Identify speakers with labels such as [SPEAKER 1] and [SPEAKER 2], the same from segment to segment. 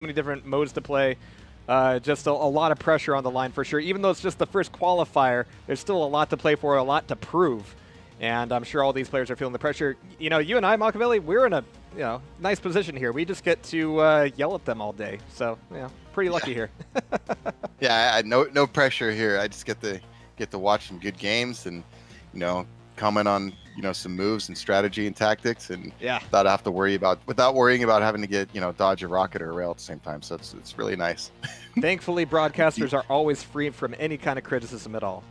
[SPEAKER 1] many different modes to play. Just a lot of pressure on the line for sure. Even though it's just the first qualifier, there's still a lot to play for, a lot to prove. And I'm sure all these players are feeling the pressure. You know, you and I, Machiavelli, we're in a nice position here. We just get to yell at them all day. So, pretty lucky here.
[SPEAKER 2] Yeah, no pressure here. I just get to watch some good games and, comment on, some moves and strategy and tactics, and without have to worry about worrying about having to get, dodge a rocket or a rail at the same time. So it's really nice.
[SPEAKER 1] Thankfully, broadcasters are always free from any kind of criticism at all,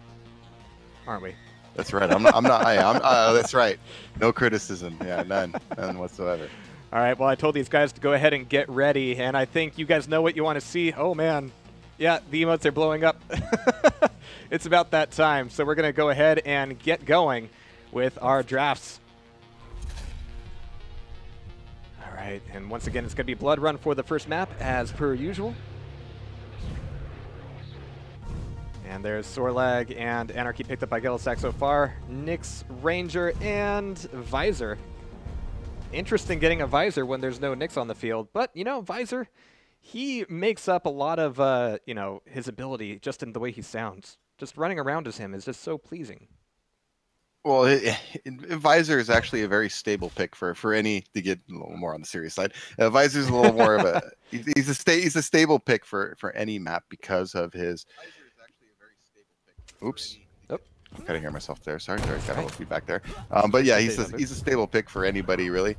[SPEAKER 1] aren't we?
[SPEAKER 2] That's right. I'm not. That's right. No criticism. Yeah, none whatsoever.
[SPEAKER 1] All right. Well, I told these guys to go ahead and get ready, and I think you guys know what you want to see. Oh man, yeah, the emotes are blowing up. It's about that time, so we're gonna go ahead and get going with our drafts. All right, and once again, it's gonna be Blood Run for the first map, as per usual. And there's Sorlag and Anarchy picked up by gellehsak so far. Nyx, Ranger, and Visor. Interesting getting a Visor when there's no Nyx on the field. But, Visor, he makes up a lot of, his ability just in the way he sounds. Just running around as him is just so pleasing.
[SPEAKER 2] Well, Visor is actually a very stable pick for any, to get a little more on the serious side. Visor's a little more of a, he's a stable pick for any map because of his... Oops. Oh, I kind of hear myself there. Sorry, got a little feedback there. But yeah, he's a stable pick for anybody really.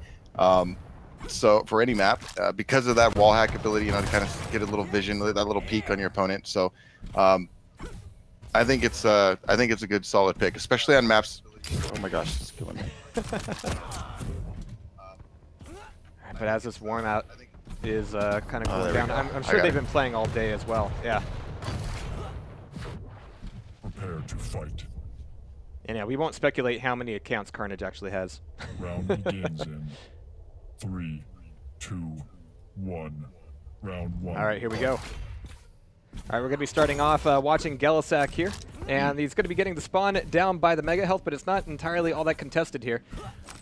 [SPEAKER 2] So for any map, because of that wall hack ability, to kind of get a little vision, that little peek on your opponent. So I think it's a good solid pick, especially on maps. Oh my gosh, it's killing me.
[SPEAKER 1] But as this warm out is kind of going down, I'm sure they've been playing all day as well. Yeah.
[SPEAKER 3] Prepare to fight.
[SPEAKER 1] And yeah, we won't speculate how many accounts Carnage actually has.
[SPEAKER 3] Round begins in 3, 2, 1. Round 1.
[SPEAKER 1] All right, here we go. All right, we're going to be starting off watching gellehsak here. And he's going to be getting the spawn down by the Mega Health, but it's not entirely all that contested here.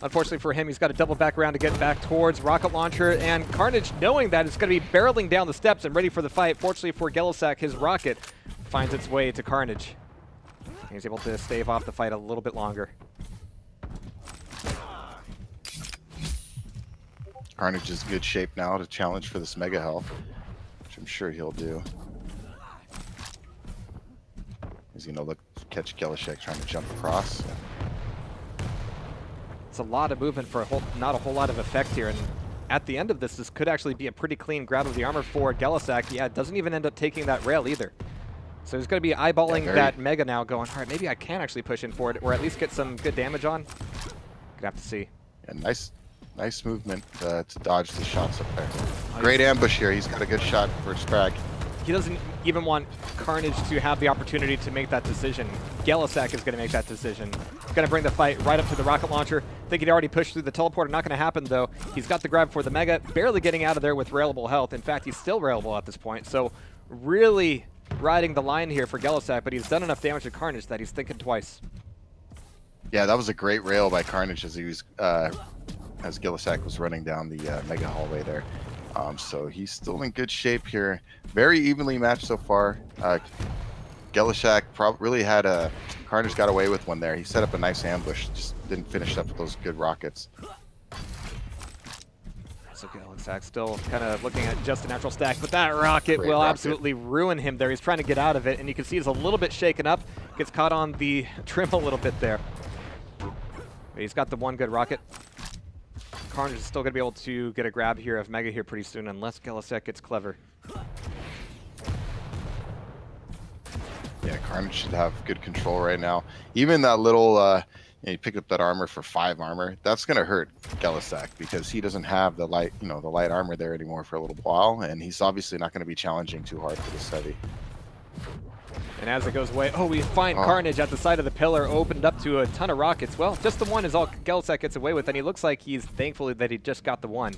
[SPEAKER 1] Unfortunately for him, he's got to double back around to get back towards Rocket Launcher. And Carnage, knowing that, is going to be barreling down the steps and ready for the fight. Fortunately for gellehsak, his rocket finds its way to Carnage. He's able to stave off the fight a little bit longer.
[SPEAKER 2] Carnage is in good shape now to challenge for this Mega Health, which I'm sure he'll do. He's going to look catch gellehsak trying to jump across.
[SPEAKER 1] It's a lot of movement for not a whole lot of effect here. And at the end of this could actually be a pretty clean grab of the armor for gellehsak. Yeah, it doesn't even end up taking that rail either. So he's going to be eyeballing that Mega now, going, all right, maybe I can actually push in for it, or at least get some good damage on. Gonna have to see.
[SPEAKER 2] Yeah, nice movement to dodge the shots up there. Great ambush here. He's got a good shot for his frag.
[SPEAKER 1] He doesn't even want Carnage to have the opportunity to make that decision. gellehsak is going to make that decision. He's going to bring the fight right up to the rocket launcher. I think he'd already pushed through the teleporter. Not going to happen, though. He's got the grab for the Mega, barely getting out of there with railable health. In fact, he's still railable at this point. So really riding the line here for gellehsak, but he's done enough damage to Carnage that he's thinking twice.
[SPEAKER 2] Yeah, that was a great rail by Carnage as he was, as gellehsak was running down the Mega hallway there. So he's still in good shape here. Very evenly matched so far. gellehsak really had a... Carnage got away with one there. He set up a nice ambush, just didn't finish up with those good rockets.
[SPEAKER 1] So gellehsak still kind of looking at just a natural stack, but that rocket will absolutely ruin him there. He's trying to get out of it, and you can see he's a little bit shaken up. Gets caught on the trim a little bit there. But he's got the one good rocket. Carnage is still going to be able to get a grab here of Mega here pretty soon, unless gellehsak gets clever.
[SPEAKER 2] Yeah, Carnage should have good control right now. Even that little... you pick up that armor for 5 armor. That's going to hurt gellehsak because he doesn't have the light, the light armor there anymore for a little while, and he's obviously not going to be challenging too hard for this heavy.
[SPEAKER 1] And as it goes away, we find Carnage at the side of the pillar, opened up to a ton of rockets. Well, just the one is all gellehsak gets away with, and he looks like he's thankful that he just got the one.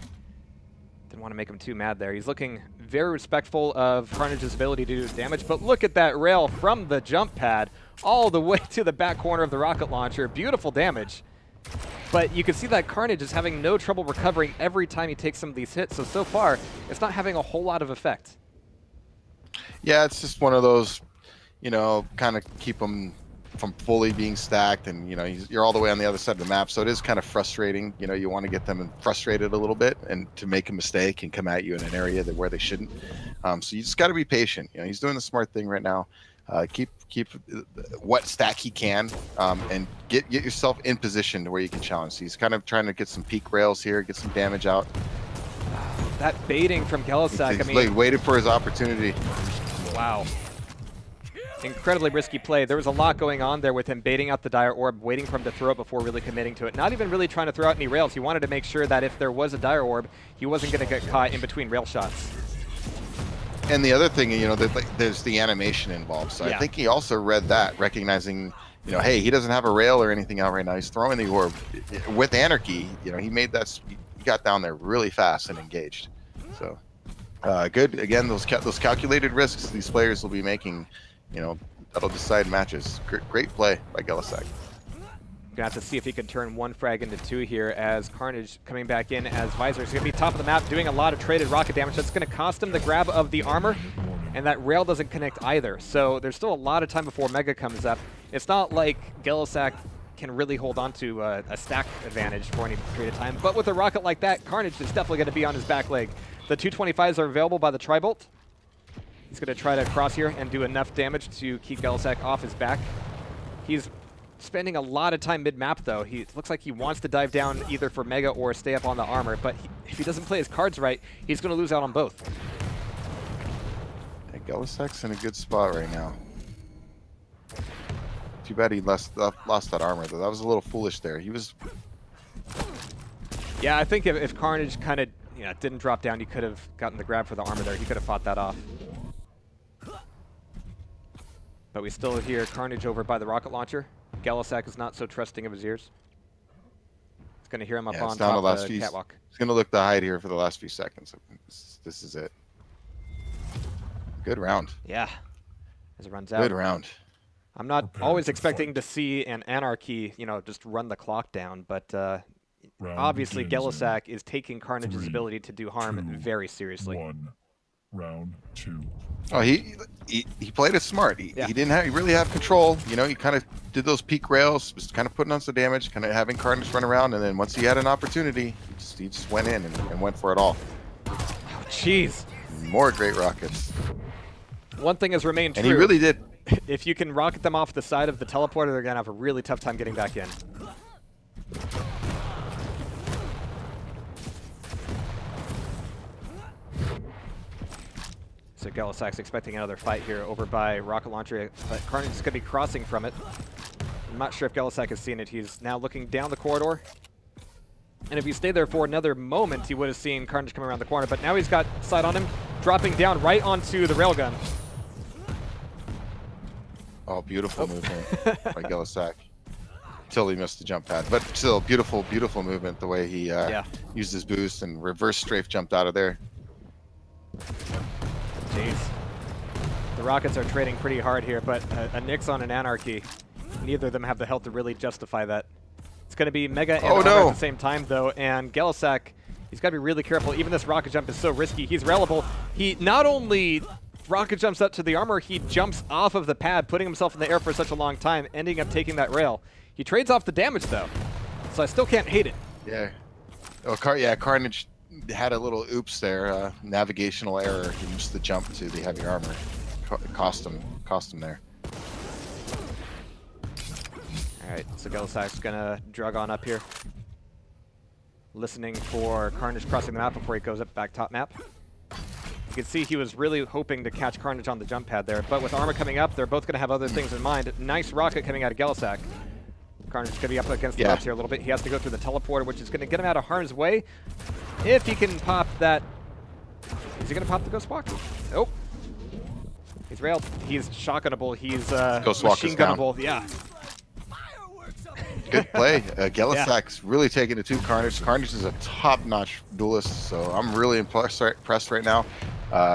[SPEAKER 1] Didn't want to make him too mad there. He's looking very respectful of Carnage's ability to do damage, but look at that rail from the jump pad all the way to the back corner of the rocket launcher. Beautiful damage. But you can see that Carnage is having no trouble recovering every time he takes some of these hits. So far, it's not having a whole lot of effect.
[SPEAKER 2] Yeah, it's just one of those, you know, kind of keep them from fully being stacked, and you know you're all the way on the other side of the map, so it is kind of frustrating. You know, you want to get them frustrated a little bit and to make a mistake and come at you in an area where they shouldn't. So you just got to be patient. You know, he's doing the smart thing right now. Keep what stack he can, and get yourself in position to where you can challenge. So he's kind of trying to get some peak rails here, get some damage out.
[SPEAKER 1] That baiting from gellehsak,
[SPEAKER 2] He's
[SPEAKER 1] I mean,
[SPEAKER 2] waited for his opportunity.
[SPEAKER 1] Wow. Incredibly risky play. There was a lot going on there with him baiting out the Dire Orb, waiting for him to throw it before really committing to it. Not even really trying to throw out any rails. He wanted to make sure that if there was a Dire Orb, he wasn't going to get caught in between rail shots.
[SPEAKER 2] And the other thing, you know, that there's the animation involved. So
[SPEAKER 1] yeah.
[SPEAKER 2] I think he also read that, recognizing, you know, hey, he doesn't have a rail or anything out right now. He's throwing the orb with Anarchy. You know, he made that. He got down there really fast and engaged. So good. Again, those calculated risks these players will be making, you know, that'll decide matches. Great play by gellehsak.
[SPEAKER 1] Gonna have to see if he can turn one frag into two here as Carnage coming back in as Visor. He's gonna be top of the map doing a lot of traded rocket damage. That's gonna cost him the grab of the armor, and that rail doesn't connect either. So there's still a lot of time before Mega comes up. It's not like gellehsak can really hold on to a stack advantage for any period of time, but with a rocket like that, Carnage is definitely gonna be on his back leg. The 225s are available by the Tribolt. He's gonna try to cross here and do enough damage to keep gellehsak off his back. He's spending a lot of time mid-map, though. It looks like he wants to dive down either for Mega or stay up on the armor, but if he doesn't play his cards right, he's going to lose out on both.
[SPEAKER 2] Yeah, gellehsak's in a good spot right now. Too bad he lost that armor, though. That was a little foolish there. He was...
[SPEAKER 1] Yeah, I think if Carnage kind of didn't drop down, he could have gotten the grab for the armor there. He could have fought that off. But we still hear Carnage over by the rocket launcher. gellehsak is not so trusting of his ears. He's going to hear him up on top of the catwalk.
[SPEAKER 2] He's going to look to hide here for the last few seconds. This is it. Good round.
[SPEAKER 1] Yeah. As it runs out.
[SPEAKER 2] Good round.
[SPEAKER 1] I'm not always expecting to see an Anarchy, just run the clock down, but obviously gellehsak is taking Carnage's ability to do harm very seriously.
[SPEAKER 3] Round 2.
[SPEAKER 2] Oh, he played it smart. He didn't really have control. You know, he kind of did those peak rails, was kind of putting on some damage, kind of having Carnage run around, and then once he had an opportunity, he just went in and went for it all.
[SPEAKER 1] Oh, jeez.
[SPEAKER 2] More great rockets.
[SPEAKER 1] One thing has remained true.
[SPEAKER 2] And he really did.
[SPEAKER 1] If you can rocket them off the side of the teleporter, they're going to have a really tough time getting back in. So gellehsak's expecting another fight here over by rocket launcher, but Carnage is going to be crossing from it. I'm not sure if gellehsak has seen it. He's now looking down the corridor. And if he stayed there for another moment, he would have seen Carnage come around the corner. But now he's got sight on him, dropping down right onto the railgun.
[SPEAKER 2] Oh, beautiful movement by gellehsak. Till he missed the jump pad. But still, beautiful, beautiful movement the way he used his boost and reverse strafe jumped out of there.
[SPEAKER 1] Jeez. The Rockets are trading pretty hard here, but a Nyx on an Anarchy. Neither of them have the health to really justify that. It's going to be Mega and Armor at the same time, though, and gellehsak, he's got to be really careful. Even this rocket jump is so risky. He's railable. He not only rocket jumps up to the armor, he jumps off of the pad, putting himself in the air for such a long time, ending up taking that rail. He trades off the damage, though, so I still can't hate it.
[SPEAKER 2] Yeah. Oh, Carnage had a little oops there, navigational error. He missed the jump to the heavy armor. Cost him there.
[SPEAKER 1] All right, so gellehsak's gonna drug on up here, listening for Carnage crossing the map before he goes up back top map. You can see he was really hoping to catch Carnage on the jump pad there, but with armor coming up, they're both gonna have other things in mind. Nice rocket coming out of gellehsak. Carnage is going to be up against the ropes here a little bit. He has to go through the teleporter, which is going to get him out of harm's way. If he can pop that... Is he going to pop the Ghost Walk? Nope. He's railed. He's shotgunable. He's machine gunnable. Yeah.
[SPEAKER 2] Good play. Gellehsak's really taking it to Carnage. Carnage is a top-notch duelist, so I'm really impressed right now.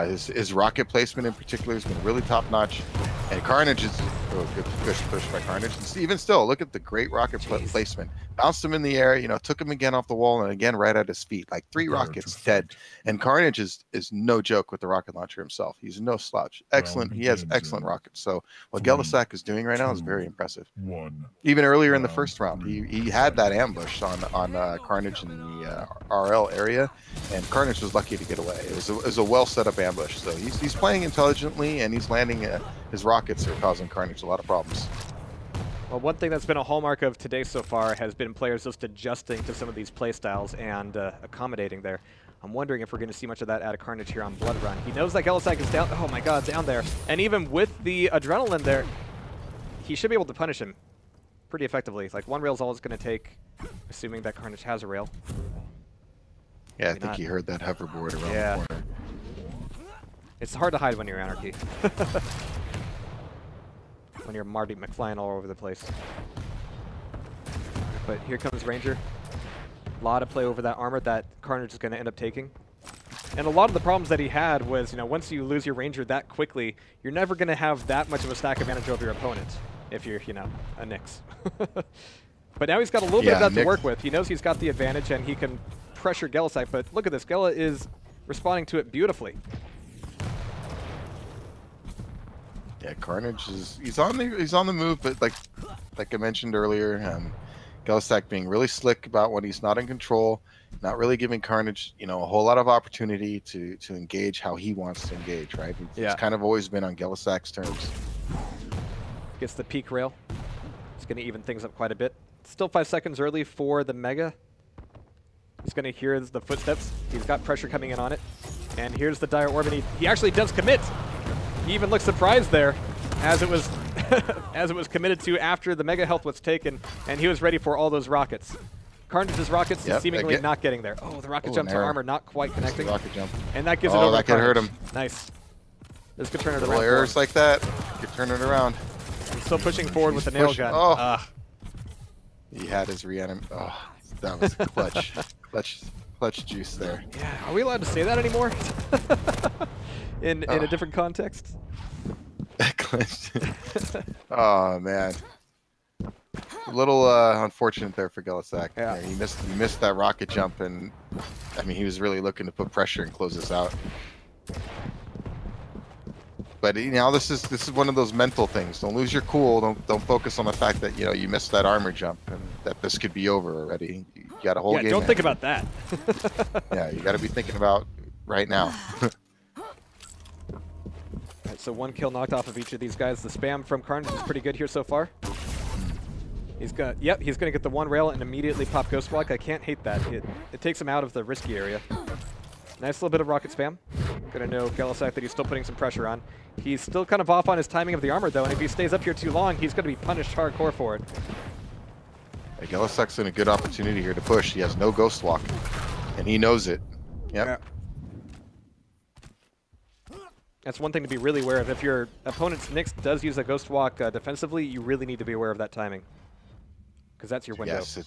[SPEAKER 2] His rocket placement in particular has been really top-notch. And Carnage is Oh, good push by Carnage. And even still, look at the great rocket placement. Bounced him in the air, you know, took him again off the wall, and again right at his feet. Like 3 rockets dead. And Carnage is no joke with the rocket launcher himself. He's no slouch. Excellent. He has excellent rockets. So what gellehsak is doing right now is very impressive. Even earlier in the first round, he had that ambush on Carnage in the RL area, and Carnage was lucky to get away. It was a well set up ambush. So he's playing intelligently, and he's landing his rockets are causing Carnage a lot of problems.
[SPEAKER 1] Well, one thing that's been a hallmark of today so far has been players just adjusting to some of these playstyles and accommodating there. I'm wondering if we're going to see much of that out of Carnage here on Blood Run. He knows that gellehsak is down. Oh my god, down there. And even with the adrenaline there, he should be able to punish him pretty effectively. Like, 1 rail is all it's going to take, assuming that Carnage has a rail.
[SPEAKER 2] Yeah, I think he heard that hoverboard around the corner.
[SPEAKER 1] It's hard to hide when you're Anarchy. When you're Marty McFly all over the place. But here comes Ranger. A lot of play over that armor that Carnage is going to end up taking. And a lot of the problems that he had was, you know, once you lose your Ranger that quickly, you're never going to have that much of a stack advantage over your opponent if you're, you know, a Nyx. But now he's got a little bit of that to work with. He knows he's got the advantage and he can pressure gellehsak, but look at this. Gela is responding to it beautifully.
[SPEAKER 2] Yeah, Carnage he's on the move, but like I mentioned earlier, gellehsak being really slick about when he's not in control, not really giving Carnage, you know, a whole lot of opportunity to engage how he wants to engage, right? It's kind of always been on gellehsak's terms.
[SPEAKER 1] Gets the peak rail. It's going to even things up quite a bit. Still 5 seconds early for the Mega. He's going to hear the footsteps. He's got pressure coming in on it. And here's the Dire Orb, and he actually does commit. He even looks surprised there, as it was as it was committed to after the Mega health was taken, and he was ready for all those rockets. Carnage's rockets is seemingly not getting there. Oh, the rocket jump to armor not quite connecting.
[SPEAKER 2] Rocket jump.
[SPEAKER 1] And that gives it over to
[SPEAKER 2] that could hurt him.
[SPEAKER 1] Nice. This could turn it
[SPEAKER 2] around. Errors like that could turn it around.
[SPEAKER 1] He's still pushing forward with the nail gun.
[SPEAKER 2] Oh. He had his reanimate. Oh, that was clutch. clutch juice there.
[SPEAKER 1] Yeah, are we allowed to say that anymore? in a different context?
[SPEAKER 2] Oh man, a little unfortunate there for gellehsak.
[SPEAKER 1] Yeah,
[SPEAKER 2] he missed that rocket jump, and I mean he was really looking to put pressure and close this out. But you know, this is one of those mental things. Don't lose your cool. Don't focus on the fact that you know you missed that armor jump and that this could be over already. You got a whole game.
[SPEAKER 1] Don't think about that.
[SPEAKER 2] Yeah, you got to be thinking about right now.
[SPEAKER 1] Alright, so 1 kill knocked off of each of these guys. The spam from Carnage is pretty good here so far. He's got, he's going to get the 1 rail and immediately pop Ghost Walk. I can't hate that. It takes him out of the risky area. Nice little bit of rocket spam. Gonna know gellehsak that he's still putting some pressure on. He's still kind of off on his timing of the armor though, and if he stays up here too long, he's gonna be punished hardcore for it.
[SPEAKER 2] Hey, gellehsak's in a good opportunity here to push. He has no Ghost Walk, and he knows it. Yep.
[SPEAKER 1] Yeah. That's one thing to be really aware of. If your opponent's Nyx does use a Ghost Walk defensively, you really need to be aware of that timing. Because that's your window.
[SPEAKER 2] Yes,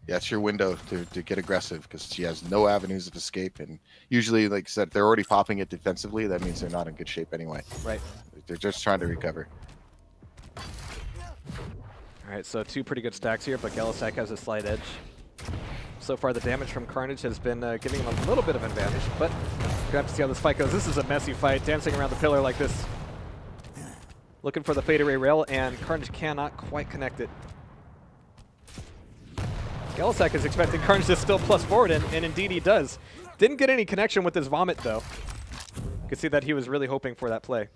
[SPEAKER 2] it's your window to get aggressive, because she has no avenues of escape, and usually, like I said, if they're already popping it defensively, that means they're not in good shape anyway.
[SPEAKER 1] Right.
[SPEAKER 2] They're just trying to recover.
[SPEAKER 1] Alright, so 2 pretty good stacks here, but gellehsak has a slight edge. So far, the damage from Carnage has been giving him a little bit of advantage, but we'll have to see how this fight goes. This is a messy fight, dancing around the pillar like this. Looking for the fade array rail, and Carnage cannot quite connect it. gellehsak is expecting Carnage to still plus forward, and indeed he does. Didn't get any connection with his vomit, though. You can see that he was really hoping for that play.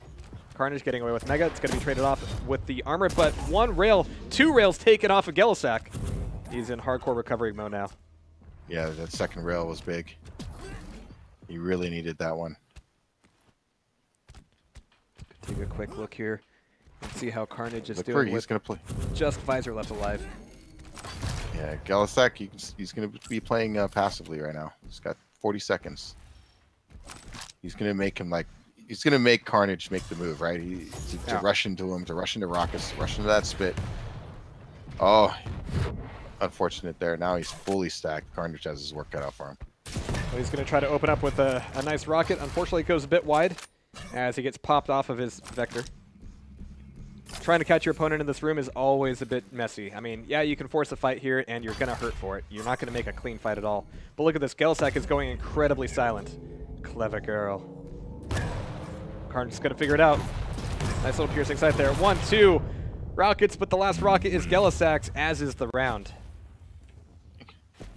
[SPEAKER 1] Carnage getting away with Mega. It's going to be traded off with the armor, but 1 rail, 2 rails taken off of gellehsak. He's in hardcore recovery mode now.
[SPEAKER 2] Yeah, that second rail was big. He really needed that one.
[SPEAKER 1] Take a quick look here and see how Carnage is
[SPEAKER 2] doing.
[SPEAKER 1] He's
[SPEAKER 2] going to play.
[SPEAKER 1] Just Visor left alive.
[SPEAKER 2] Yeah, gellehsak, he's going to be playing passively right now. He's got 40 seconds. He's going to make him he's going to make Carnage make the move, right? To rush into him, to rush into rockets, rush into that spit. Oh, unfortunate there. Now he's fully stacked. Carnage has his work cut out for him.
[SPEAKER 1] Well, he's going to try to open up with a nice rocket. Unfortunately, it goes a bit wide as he gets popped off of his vector. trying to catch your opponent in this room is always a bit messy. I mean, yeah, you can force a fight here, and you're going to hurt for it. You're not going to make a clean fight at all. But look at this. gellehsak is going incredibly silent. Clever girl. Carnage's going to figure it out. Nice little piercing sight there. 1, 2 rockets, but the last rocket is gellehsak's, as is the round.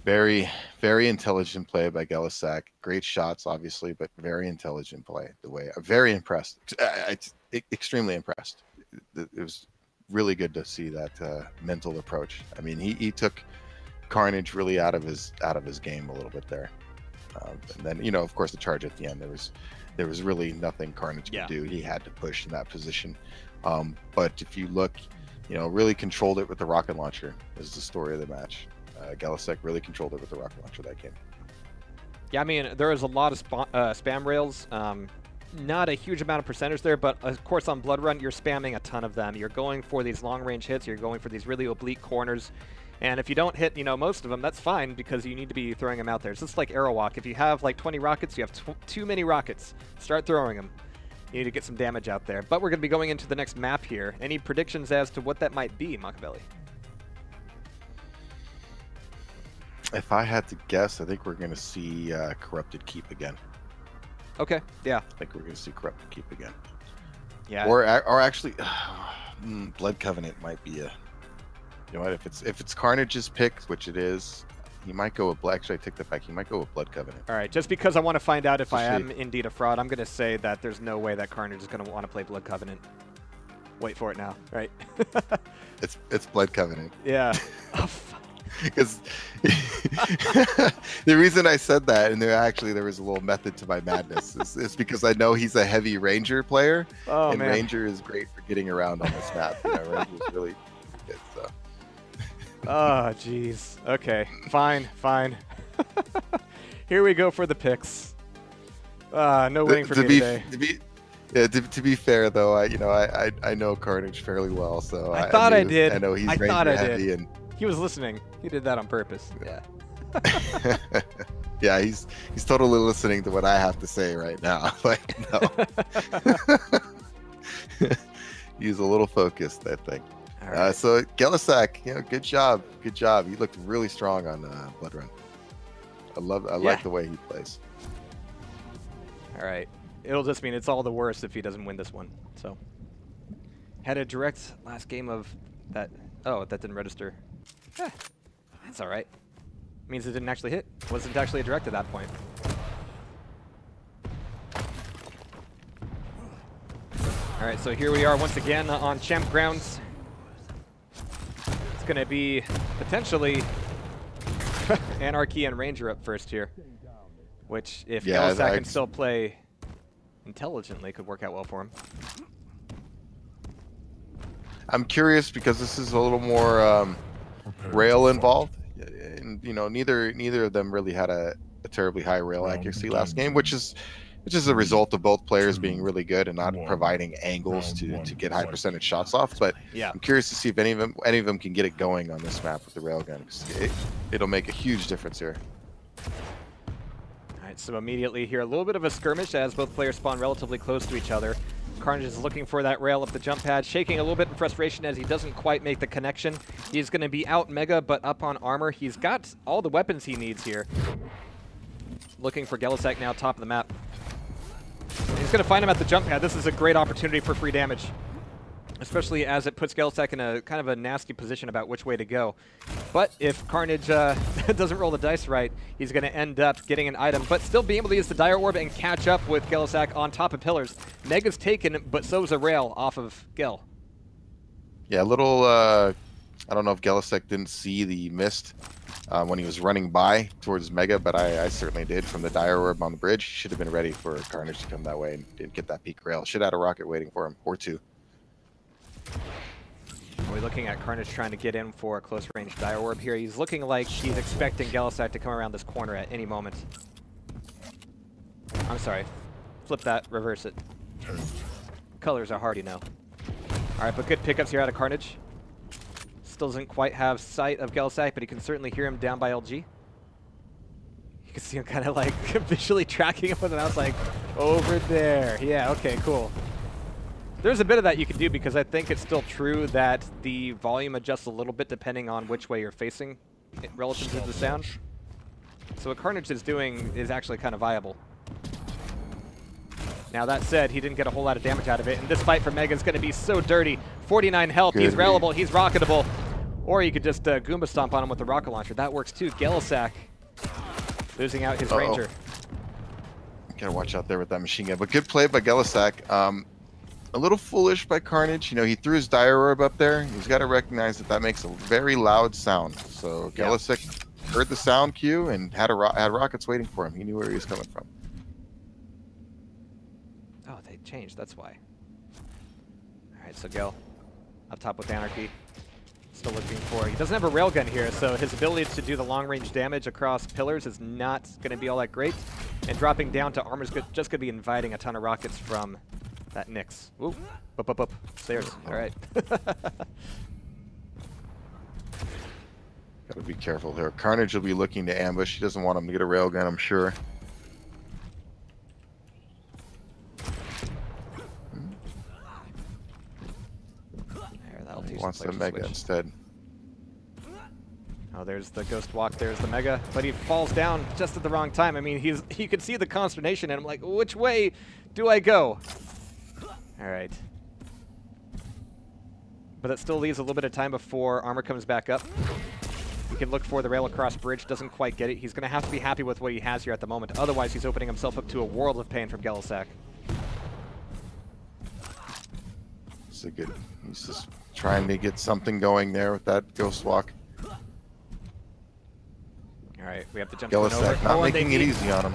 [SPEAKER 2] Very, very intelligent play by gellehsak. Great shots, obviously, but very intelligent play. The way I'm very impressed. Extremely impressed. It was really good to see that mental approach. I mean, he took Carnage really out of his game a little bit there. And then, you know, of course, the charge at the end. There was really nothing Carnage could do. He had to push in that position. But if you look, you know, really controlled it with the rocket launcher is the story of the match. gellehsak really controlled it with the rocket launcher that game.
[SPEAKER 1] Yeah, I mean, there was a lot of spam rails. Not a huge amount of percentage there, but of course on Blood Run, you're spamming a ton of them. You're going for these long-range hits. You're going for these really oblique corners. And if you don't hit, you know, most of them, that's fine because you need to be throwing them out there. It's just like Arrow Walk. If you have like 20 rockets, you have too many rockets. Start throwing them. You need to get some damage out there. But we're going to be going into the next map here. Any predictions as to what that might be, Machiavelli?
[SPEAKER 2] If I had to guess, I think we're going to see Corrupted Keep again.
[SPEAKER 1] Okay, yeah.
[SPEAKER 2] I think we're going to see Corrupted Keep again.
[SPEAKER 1] Yeah.
[SPEAKER 2] Or actually, Blood Covenant might be a... You know what? If it's Carnage's pick, which it is, he might go with Black. Actually, I take that back. He might go with Blood Covenant.
[SPEAKER 1] All right, just because I want to find out if I am indeed a fraud, I'm going to say that there's no way that Carnage is going to want to play Blood Covenant. Wait for it now, right?
[SPEAKER 2] It's Blood Covenant.
[SPEAKER 1] Yeah.
[SPEAKER 2] Because the reason I said that, and there was a little method to my madness, is because I know he's a heavy Ranger player, and man. Ranger is great for getting around on this map. You know, Ranger's really good. So.
[SPEAKER 1] Oh, jeez. Okay, fine. Here we go for the picks. No winning for me today.
[SPEAKER 2] To be fair, though, I know Carnage fairly well, so
[SPEAKER 1] I thought I did.
[SPEAKER 2] I know he's Ranger heavy, and
[SPEAKER 1] he was listening. He did that on purpose. Yeah.
[SPEAKER 2] Yeah, he's totally listening to what I have to say right now. Like, no. He's a little focused, I think. Right. So gellehsak, you know, good job. He looked really strong on Blood Run. I like the way he plays.
[SPEAKER 1] All right, it'll just mean it's all the worse if he doesn't win this one. So had a direct last game of that. Oh, that didn't register. That's all right. Means it didn't actually hit. Wasn't actually a direct at that point. All right, so here we are once again on champ grounds. It's going to be potentially Anarchy and Ranger up first here, which if gellehsak can still play intelligently could work out well for him.
[SPEAKER 2] I'm curious because this is a little more rail involved, and you know, neither of them really had a terribly high rail accuracy last game, which is a result of both players being really good and not providing angles to get high percentage shots off. But yeah, I'm curious to see if any of them can get it going on this map with the railgun. It'll make a huge difference here.
[SPEAKER 1] All right, so immediately here, a little bit of a skirmish as both players spawn relatively close to each other. Carnage is looking for that rail up the jump pad, shaking a little bit in frustration as he doesn't quite make the connection. He's going to be out mega, but up on armor. He's got all the weapons he needs here. Looking for gellehsak now, top of the map. He's going to find him at the jump pad. This is a great opportunity for free damage, especially as it puts gellehsak in a kind of a nasty position about which way to go. But if Carnage doesn't roll the dice right, he's going to end up getting an item, but still being able to use the Dire Orb and catch up with gellehsak on top of pillars. Mega's taken, but so's a rail off of Gel.
[SPEAKER 2] Yeah, a little, I don't know if gellehsak didn't see the mist when he was running by towards Mega, but I certainly did from the Dire Orb on the bridge. Should have been ready for Carnage to come that way and didn't get that peak rail. Should have had a rocket waiting for him, or two.
[SPEAKER 1] We're looking at Carnage trying to get in for a close-range Dire Orb here. He's looking like he's expecting gellehsak to come around this corner at any moment. I'm sorry. Flip that, reverse it. Colors are hard, you know. All right, but good pickups here out of Carnage. Still doesn't quite have sight of gellehsak, but he can certainly hear him down by LG. You can see him kind of like visually tracking him with a mouse, like over there. Yeah, okay, cool. There's a bit of that you can do because I think it's still true that the volume adjusts a little bit depending on which way you're facing relative to the sound. So what Carnage is doing is actually kind of viable. Now that said, he didn't get a whole lot of damage out of it, and this fight for Mega is going to be so dirty. 49 health, he's railable, he's rocketable. Or you could just Goomba Stomp on him with the rocket launcher. That works too. Gellehsak losing out his Ranger.
[SPEAKER 2] Gotta watch out there with that machine gun. But good play by Gellehsak. A little foolish by Carnage. You know, he threw his Dire Orb up there. He's got to recognize that that makes a very loud sound. So Gellehsak heard the sound cue and had rockets waiting for him. He knew where he was coming from.
[SPEAKER 1] Oh, they changed. That's why. All right, so Gel up top with Anarchy. Still looking for. He doesn't have a railgun here, so his ability to do the long-range damage across pillars is not going to be all that great. And dropping down to armor is just going to be inviting a ton of rockets from that Nyx. Ooh, up. Stairs. All right.
[SPEAKER 2] Got to be careful here. Carnage will be looking to ambush. He doesn't want him to get a railgun, I'm sure. He wants the Mega instead.
[SPEAKER 1] Oh, there's the Ghost Walk, there's the Mega, but he falls down just at the wrong time. I mean, you could see the consternation, and I'm like, which way do I go? All right. But that still leaves a little bit of time before armor comes back up. He can look for the rail across bridge, doesn't quite get it. He's going to have to be happy with what he has here at the moment. Otherwise, he's opening himself up to a world of pain from Gellehsak.
[SPEAKER 2] It's a good. He's just trying to get something going there with that Ghost Walk.
[SPEAKER 1] All right, we have to jump
[SPEAKER 2] Gellehsak not making it easy on him.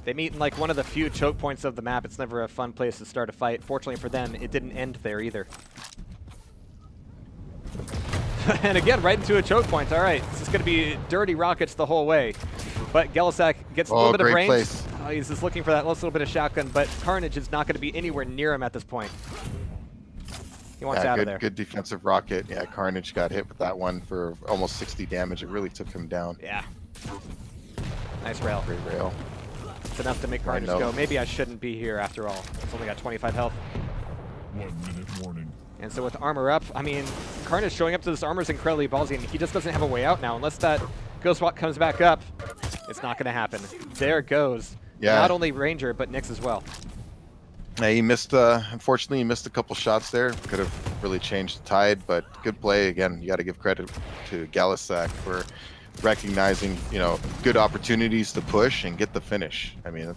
[SPEAKER 1] They meet in like one of the few choke points of the map. It's never a fun place to start a fight. Fortunately for them, it didn't end there either. And again, right into a choke point. All right, this is going to be dirty rockets the whole way. But Gellehsak gets a little bit of range. Oh, he's just looking for that last little bit of shotgun, but Carnage is not going to be anywhere near him at this point. He wants out of there. Good
[SPEAKER 2] defensive rocket. Yeah, Carnage got hit with that one for almost 60 damage. It really took him down.
[SPEAKER 1] Yeah. Nice rail.
[SPEAKER 2] Great rail.
[SPEAKER 1] It's enough to make Carnage go, maybe I shouldn't be here after all. It's only got 25 health.
[SPEAKER 3] 1 minute warning.
[SPEAKER 1] And so with armor up, I mean, Carnage showing up to this armor is incredibly ballsy, and he just doesn't have a way out now. Unless that Ghost Walk comes back up, it's not going to happen. There it goes. Yeah. Not only Ranger, but Nyx as well.
[SPEAKER 2] Yeah, he missed, unfortunately, he missed a couple shots there. Could have really changed the tide, but good play. Again, you got to give credit to Gellehsak for recognizing, you know, good opportunities to push and get the finish. I mean,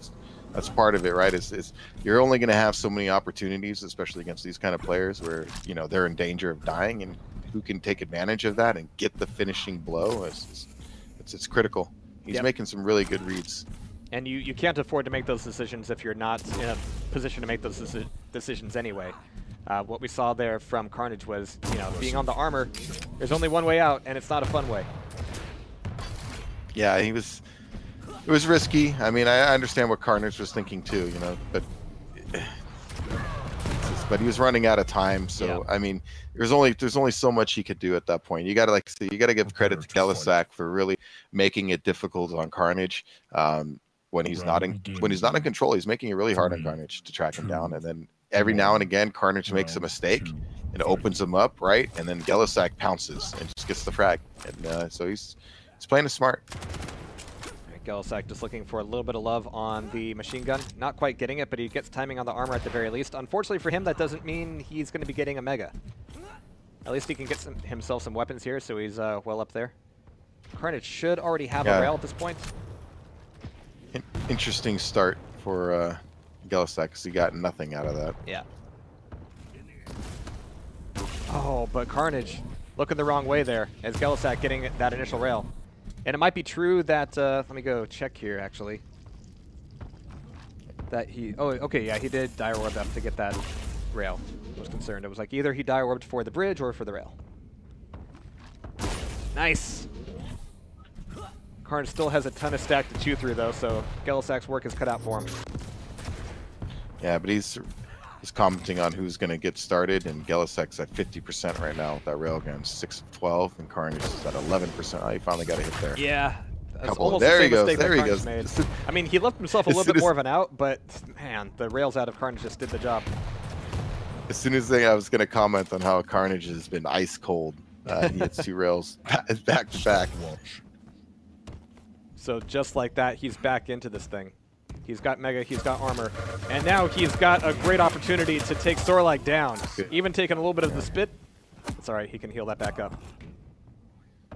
[SPEAKER 2] that's part of it, right? Is you're only going to have so many opportunities, especially against these kind of players where, you know, they're in danger of dying, and who can take advantage of that and get the finishing blow. It's critical. He's making some really good reads.
[SPEAKER 1] And you can't afford to make those decisions if you're not in a position to make those decisions anyway. What we saw there from Carnage was, you know, being on the armor, there's only one way out, and it's not a fun way.
[SPEAKER 2] Yeah, it was risky. I mean, I understand what Carnage was thinking too, you know, but he was running out of time. So I mean, there's only so much he could do at that point. You got to give credit to Gellehsak for really making it difficult on Carnage. When he's not in control, he's making it really hard on Carnage to track him down. And then every now and again, Carnage makes a mistake and opens him up, right? And then Gellehsak pounces and just gets the frag. And so he's playing it smart.
[SPEAKER 1] Gellehsak just looking for a little bit of love on the machine gun. Not quite getting it, but he gets timing on the armor at the very least. Unfortunately for him, that doesn't mean he's going to be getting a Mega. At least he can get himself some weapons here, so he's well up there. Carnage should already have a rail at this point.
[SPEAKER 2] Interesting start for Gellehsak, because he got nothing out of that.
[SPEAKER 1] Yeah. Oh, but Carnage looking the wrong way there, as Gellehsak getting that initial rail. And it might be true that, let me go check here, actually. That he, oh, okay, yeah, he did Dire Orb up to get that rail. I was concerned. It was like either he Dire Orbed for the bridge or for the rail. Nice! Carnage still has a ton of stack to chew through, though, so Gellehsak's work is cut out for him.
[SPEAKER 2] Yeah, but he's commenting on who's going to get started, and Gellehsak's at 50% right now with that railgun, 6 of 12, and Carnage is at 11%. Oh, he finally got a hit there.
[SPEAKER 1] Yeah, that's almost the same mistake that Carnage made. I mean, he left himself a little bit more of an out, but man, the rails out of Carnage just did the job.
[SPEAKER 2] As soon as I was going to comment on how Carnage has been ice cold, he hits 2 rails back to back.
[SPEAKER 1] So just like that, he's back into this thing. He's got Mega, he's got armor, and now he's got a great opportunity to take Sorlag down. Even taking a little bit of the spit. It's all right, he can heal that back up.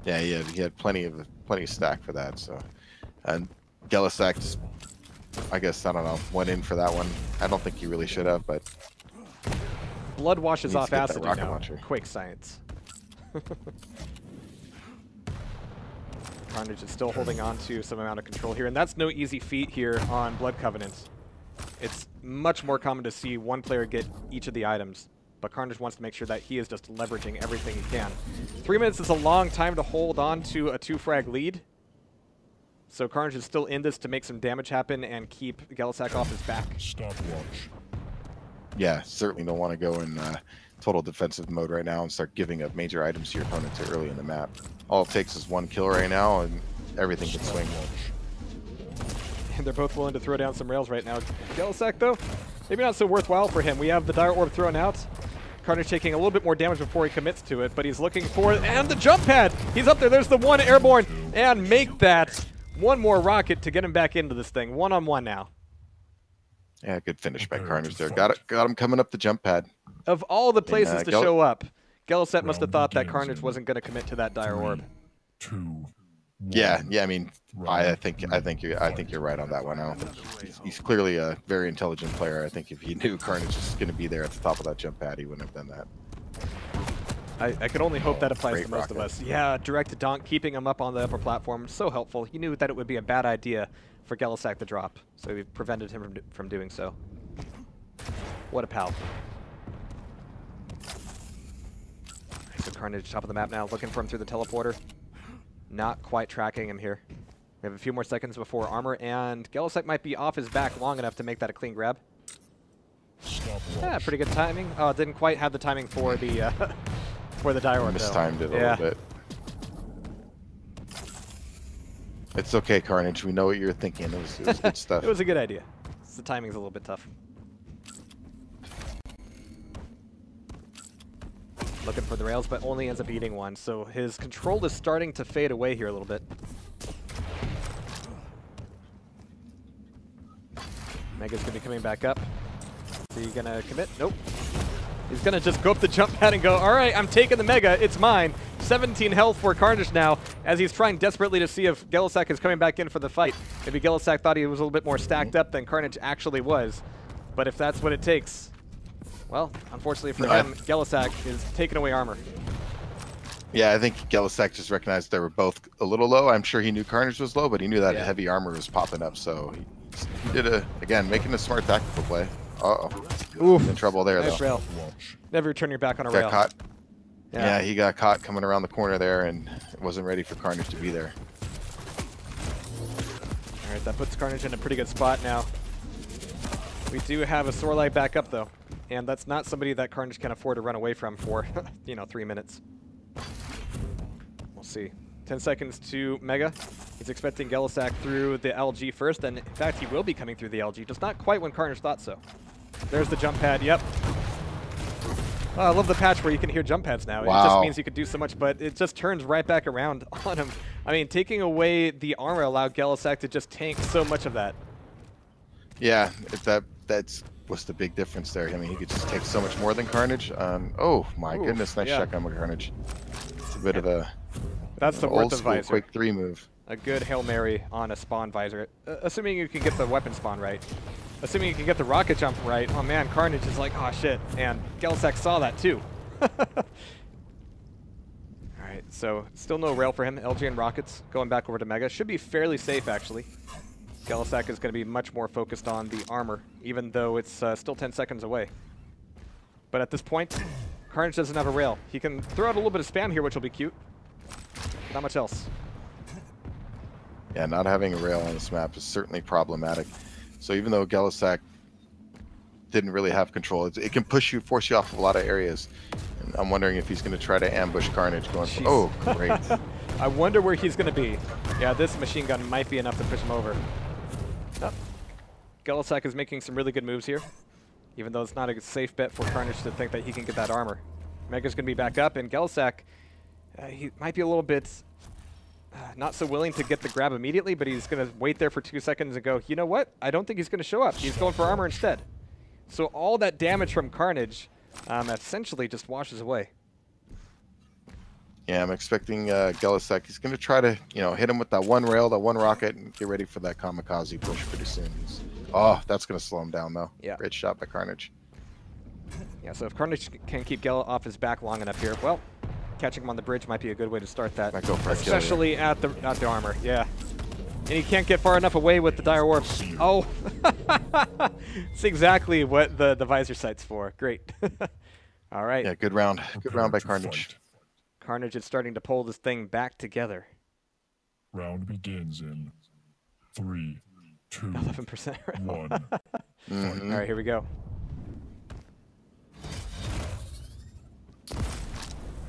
[SPEAKER 2] Yeah, he had plenty of stack for that. So, and gellehsak just, I guess, I don't know, went in for that one. I don't think he really should have, but
[SPEAKER 1] blood washes off acid now.
[SPEAKER 2] Launcher.
[SPEAKER 1] Quake science. Carnage is still holding on to some amount of control here, and that's no easy feat here on Blood Covenant. It's much more common to see one player get each of the items, but Carnage wants to make sure that he is just leveraging everything he can. 3 minutes is a long time to hold on to a 2-frag lead, so Carnage is still in this to make some damage happen and keep gellehsak off his back.
[SPEAKER 3] Stopwatch.
[SPEAKER 2] Yeah, certainly don't want to go in total defensive mode right now and start giving up major items to your opponent too early in the map. All it takes is 1 kill right now, and everything can swing.
[SPEAKER 1] And they're both willing to throw down some rails right now. gellehsak, though, maybe not so worthwhile for him. We have the Dire Orb thrown out. Carnage taking a little bit more damage before he commits to it, but he's looking for it. And the jump pad! He's up there. There's the 1 airborne. And make that 1 more rocket to get him back into this thing. 1-on-1 now.
[SPEAKER 2] Yeah, good finish by Carnage there. Got him coming up the jump pad.
[SPEAKER 1] Of all the places to show up, gellehsak must have thought that Carnage wasn't going to commit to that Dire Orb.
[SPEAKER 3] 2, 1.
[SPEAKER 2] Yeah. I mean, I think you're right on that one. I don't think he's clearly a very intelligent player. I think if he knew Carnage was going to be there at the top of that jump pad, he wouldn't have done that.
[SPEAKER 1] I could only hope that applies
[SPEAKER 2] Great
[SPEAKER 1] to most
[SPEAKER 2] rocket.
[SPEAKER 1] of us. Yeah, direct donk, keeping him up on the upper platform, so helpful. He knew that it would be a bad idea for gellehsak to drop, so he prevented him from doing so. What a pal. So Carnage, top of the map now, looking for him through the teleporter. Not quite tracking him here. We have a few more seconds before armor, and gellehsak might be off his back long enough to make that a clean grab. Yeah, pretty good timing. Oh, didn't quite have the timing for the for the Dire Orb,
[SPEAKER 2] Mistimed it a little bit. It's okay, Carnage. We know what you're thinking. It was good stuff.
[SPEAKER 1] It was a good idea. The timing's a little bit tough. Looking for the rails, but only ends up eating 1. So his control is starting to fade away here a little bit. Mega's going to be coming back up. Is he going to commit? Nope. He's going to just go up the jump pad and go, all right, I'm taking the Mega. It's mine. 17 health for Carnage now, as he's trying desperately to see if gellehsak is coming back in for the fight. Maybe gellehsak thought he was a little bit more stacked up than Carnage actually was. But if that's what it takes, well, unfortunately for him, gellehsak is taking away armor.
[SPEAKER 2] Yeah, I think gellehsak just recognized they were both a little low. I'm sure he knew Carnage was low, but he knew that heavy armor was popping up. So he did again, making a smart tactical play. Uh-oh.
[SPEAKER 1] Oof.
[SPEAKER 2] In trouble there,
[SPEAKER 1] nice
[SPEAKER 2] though.
[SPEAKER 1] Rail. Never turn your back on a
[SPEAKER 2] Got
[SPEAKER 1] rail.
[SPEAKER 2] caught. Yeah, he got caught coming around the corner there and wasn't ready for Carnage to be there.
[SPEAKER 1] All right, that puts Carnage in a pretty good spot now. We do have a Sorlag back up, though, and that's not somebody that Carnage can afford to run away from for, 3 minutes. We'll see. 10 seconds to Mega. He's expecting gellehsak through the LG first, and in fact, he will be coming through the LG, just not quite when Carnage thought so. There's the jump pad, yep. Oh, I love the patch where you can hear jump pads now.
[SPEAKER 2] Wow.
[SPEAKER 1] It just means you could do so much, but it just turns right back around on him. I mean, taking away the armor allowed gellehsak to just tank so much of that.
[SPEAKER 2] Yeah, that's what's the big difference there. I mean, he could just take so much more than Carnage. Oh my goodness, nice check on Carnage. It's a bit of a
[SPEAKER 1] that's the
[SPEAKER 2] old
[SPEAKER 1] worth of
[SPEAKER 2] school
[SPEAKER 1] visor.
[SPEAKER 2] Quake 3 move.
[SPEAKER 1] A good Hail Mary on a spawn visor. Assuming you can get the weapon spawn right. Assuming you can get the rocket jump right. Oh man, Carnage is like, oh shit. And gellehsak saw that too. Alright, so still no rail for him. LG and rockets going back over to Mega. Should be fairly safe actually. gellehsak is going to be much more focused on the armor, even though it's still 10 seconds away. But at this point, Carnage doesn't have a rail. He can throw out a little bit of spam here, which will be cute. Not much else.
[SPEAKER 2] Yeah, not having a rail on this map is certainly problematic. So even though gellehsak didn't really have control, it can push you, force you off of a lot of areas. And I'm wondering if he's going to try to ambush Carnage going, oh, great.
[SPEAKER 1] I wonder where he's going to be. Yeah, this machine gun might be enough to push him over. Oh. gellehsak is making some really good moves here. even though it's not a safe bet for Carnage to think that he can get that armor. Mega's going to be back up, and gellehsak, he might be a little bit not so willing to get the grab immediately, but he's going to wait there for 2 seconds and go, you know what? I don't think he's going to show up. He's going for armor instead. So all that damage from Carnage essentially just washes away.
[SPEAKER 2] Yeah, I'm expecting gellehsak. He's going to try to, hit him with that one rail, that one rocket, and get ready for that kamikaze push pretty soon. Oh, that's going to slow him down, though.
[SPEAKER 1] Yeah.
[SPEAKER 2] Great shot by Carnage.
[SPEAKER 1] Yeah, so if Carnage can keep Gela off his back long enough here, well, catching him on the bridge might be a good way to start that.
[SPEAKER 2] Might go for
[SPEAKER 1] especially at the armor, yeah. And he can't get far enough away with the dire orb. Oh, it's exactly what the visor sight's for. Great. All right.
[SPEAKER 2] Yeah, good round. Good round by Carnage.
[SPEAKER 1] Carnage is starting to pull this thing back together.
[SPEAKER 3] Round begins in 3, 2,
[SPEAKER 1] 11%.
[SPEAKER 3] 1.
[SPEAKER 1] All right, here we go.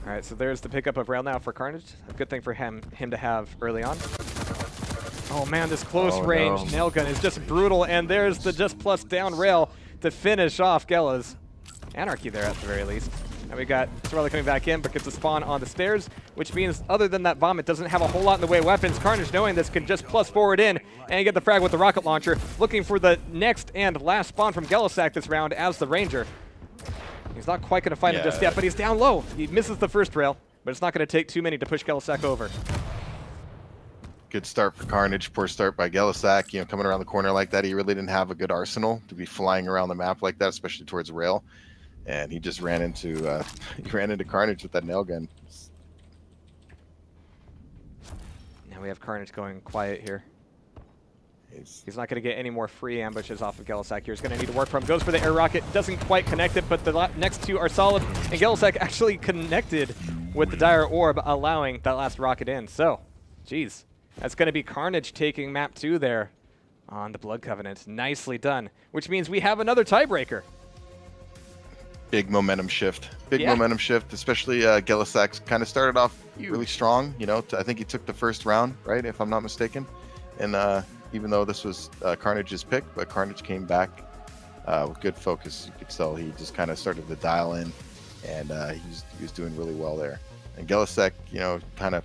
[SPEAKER 1] All right, so there's the pickup of rail now for Carnage. A good thing for him to have early on. Oh man, this close range nail gun is just brutal, and there's the just plus down rail to finish off Gela's Anarchy there at the very least. And we got Sorella coming back in, but gets a spawn on the stairs, which means other than that vomit, doesn't have a whole lot in the way of weapons. Carnage, knowing this, can just plus forward in and get the frag with the rocket launcher, looking for the next and last spawn from gellehsak this round as the Ranger. He's not quite going to find him just yet, but he's down low. He misses the first rail, but it's not going to take too many to push gellehsak over.
[SPEAKER 2] Good start for Carnage. Poor start by gellehsak. Coming around the corner like that, he really didn't have a good arsenal to be flying around the map like that, especially towards rail. And he just ran into Carnage with that nail gun.
[SPEAKER 1] Now we have Carnage going quiet here. He's not going to get any more free ambushes off of gellehsak here. He's going to need to work for him. Goes for the air rocket. Doesn't quite connect it, but the next two are solid. And gellehsak actually connected with the dire orb, allowing that last rocket in. So, geez. That's going to be Carnage taking map 2 there on the Blood Covenant. Nicely done. Which means we have another tiebreaker.
[SPEAKER 2] Big momentum shift. Big momentum shift, especially gellehsak kind of started off really strong. I think he took the first round, right, if I'm not mistaken. And even though this was Carnage's pick, but Carnage came back with good focus. You could tell he just kind of started to dial in, and he was doing really well there. And gellehsak, kind of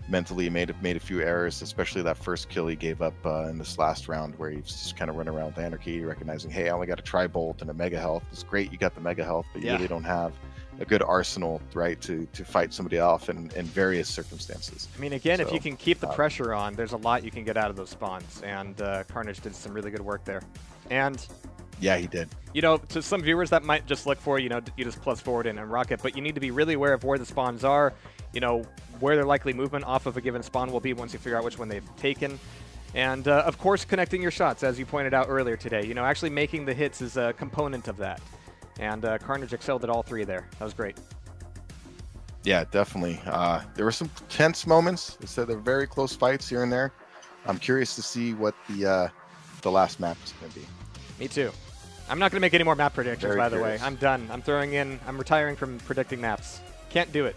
[SPEAKER 2] mentally made a few errors, especially that first kill he gave up in this last round, where he was just kind of running around with Anarchy, recognizing, hey, I only got a tri-bolt and a mega health. It's great you got the mega health, but you really don't have a good arsenal, right, to fight somebody off in various circumstances.
[SPEAKER 1] I mean, again, if you can keep the pressure on, there's a lot you can get out of those spawns, and Carnage did some really good work there. And
[SPEAKER 2] yeah, he did.
[SPEAKER 1] To some viewers that might just look for, you just plus forward in and rocket, but you need to be really aware of where the spawns are, where their likely movement off of a given spawn will be once you figure out which one they've taken. And, of course, connecting your shots, as you pointed out earlier today. Actually making the hits is a component of that. And Carnage excelled at all 3 there. That was great.
[SPEAKER 2] Yeah, definitely. There were some tense moments. There were very close fights here and there. I'm curious to see what the last map is going to be.
[SPEAKER 1] Me too. I'm not going to make any more map predictions, by the way. I'm done. I'm retiring from predicting maps. Can't do it.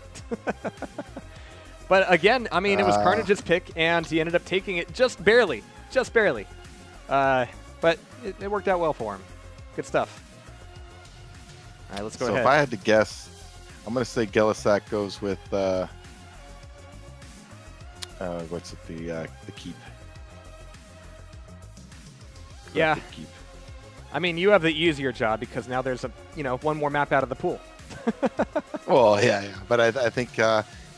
[SPEAKER 1] But again, I mean, it was Carnage's pick, and he ended up taking it just barely. Just barely. But it worked out well for him. Good stuff. All right, let's go ahead.
[SPEAKER 2] So if I had to guess, I'm going to say gellehsak goes with, what's it, the keep.
[SPEAKER 1] Yeah.
[SPEAKER 2] The keep.
[SPEAKER 1] I mean, you have the easier job because now there's one more map out of the pool.
[SPEAKER 2] Well, yeah. But I think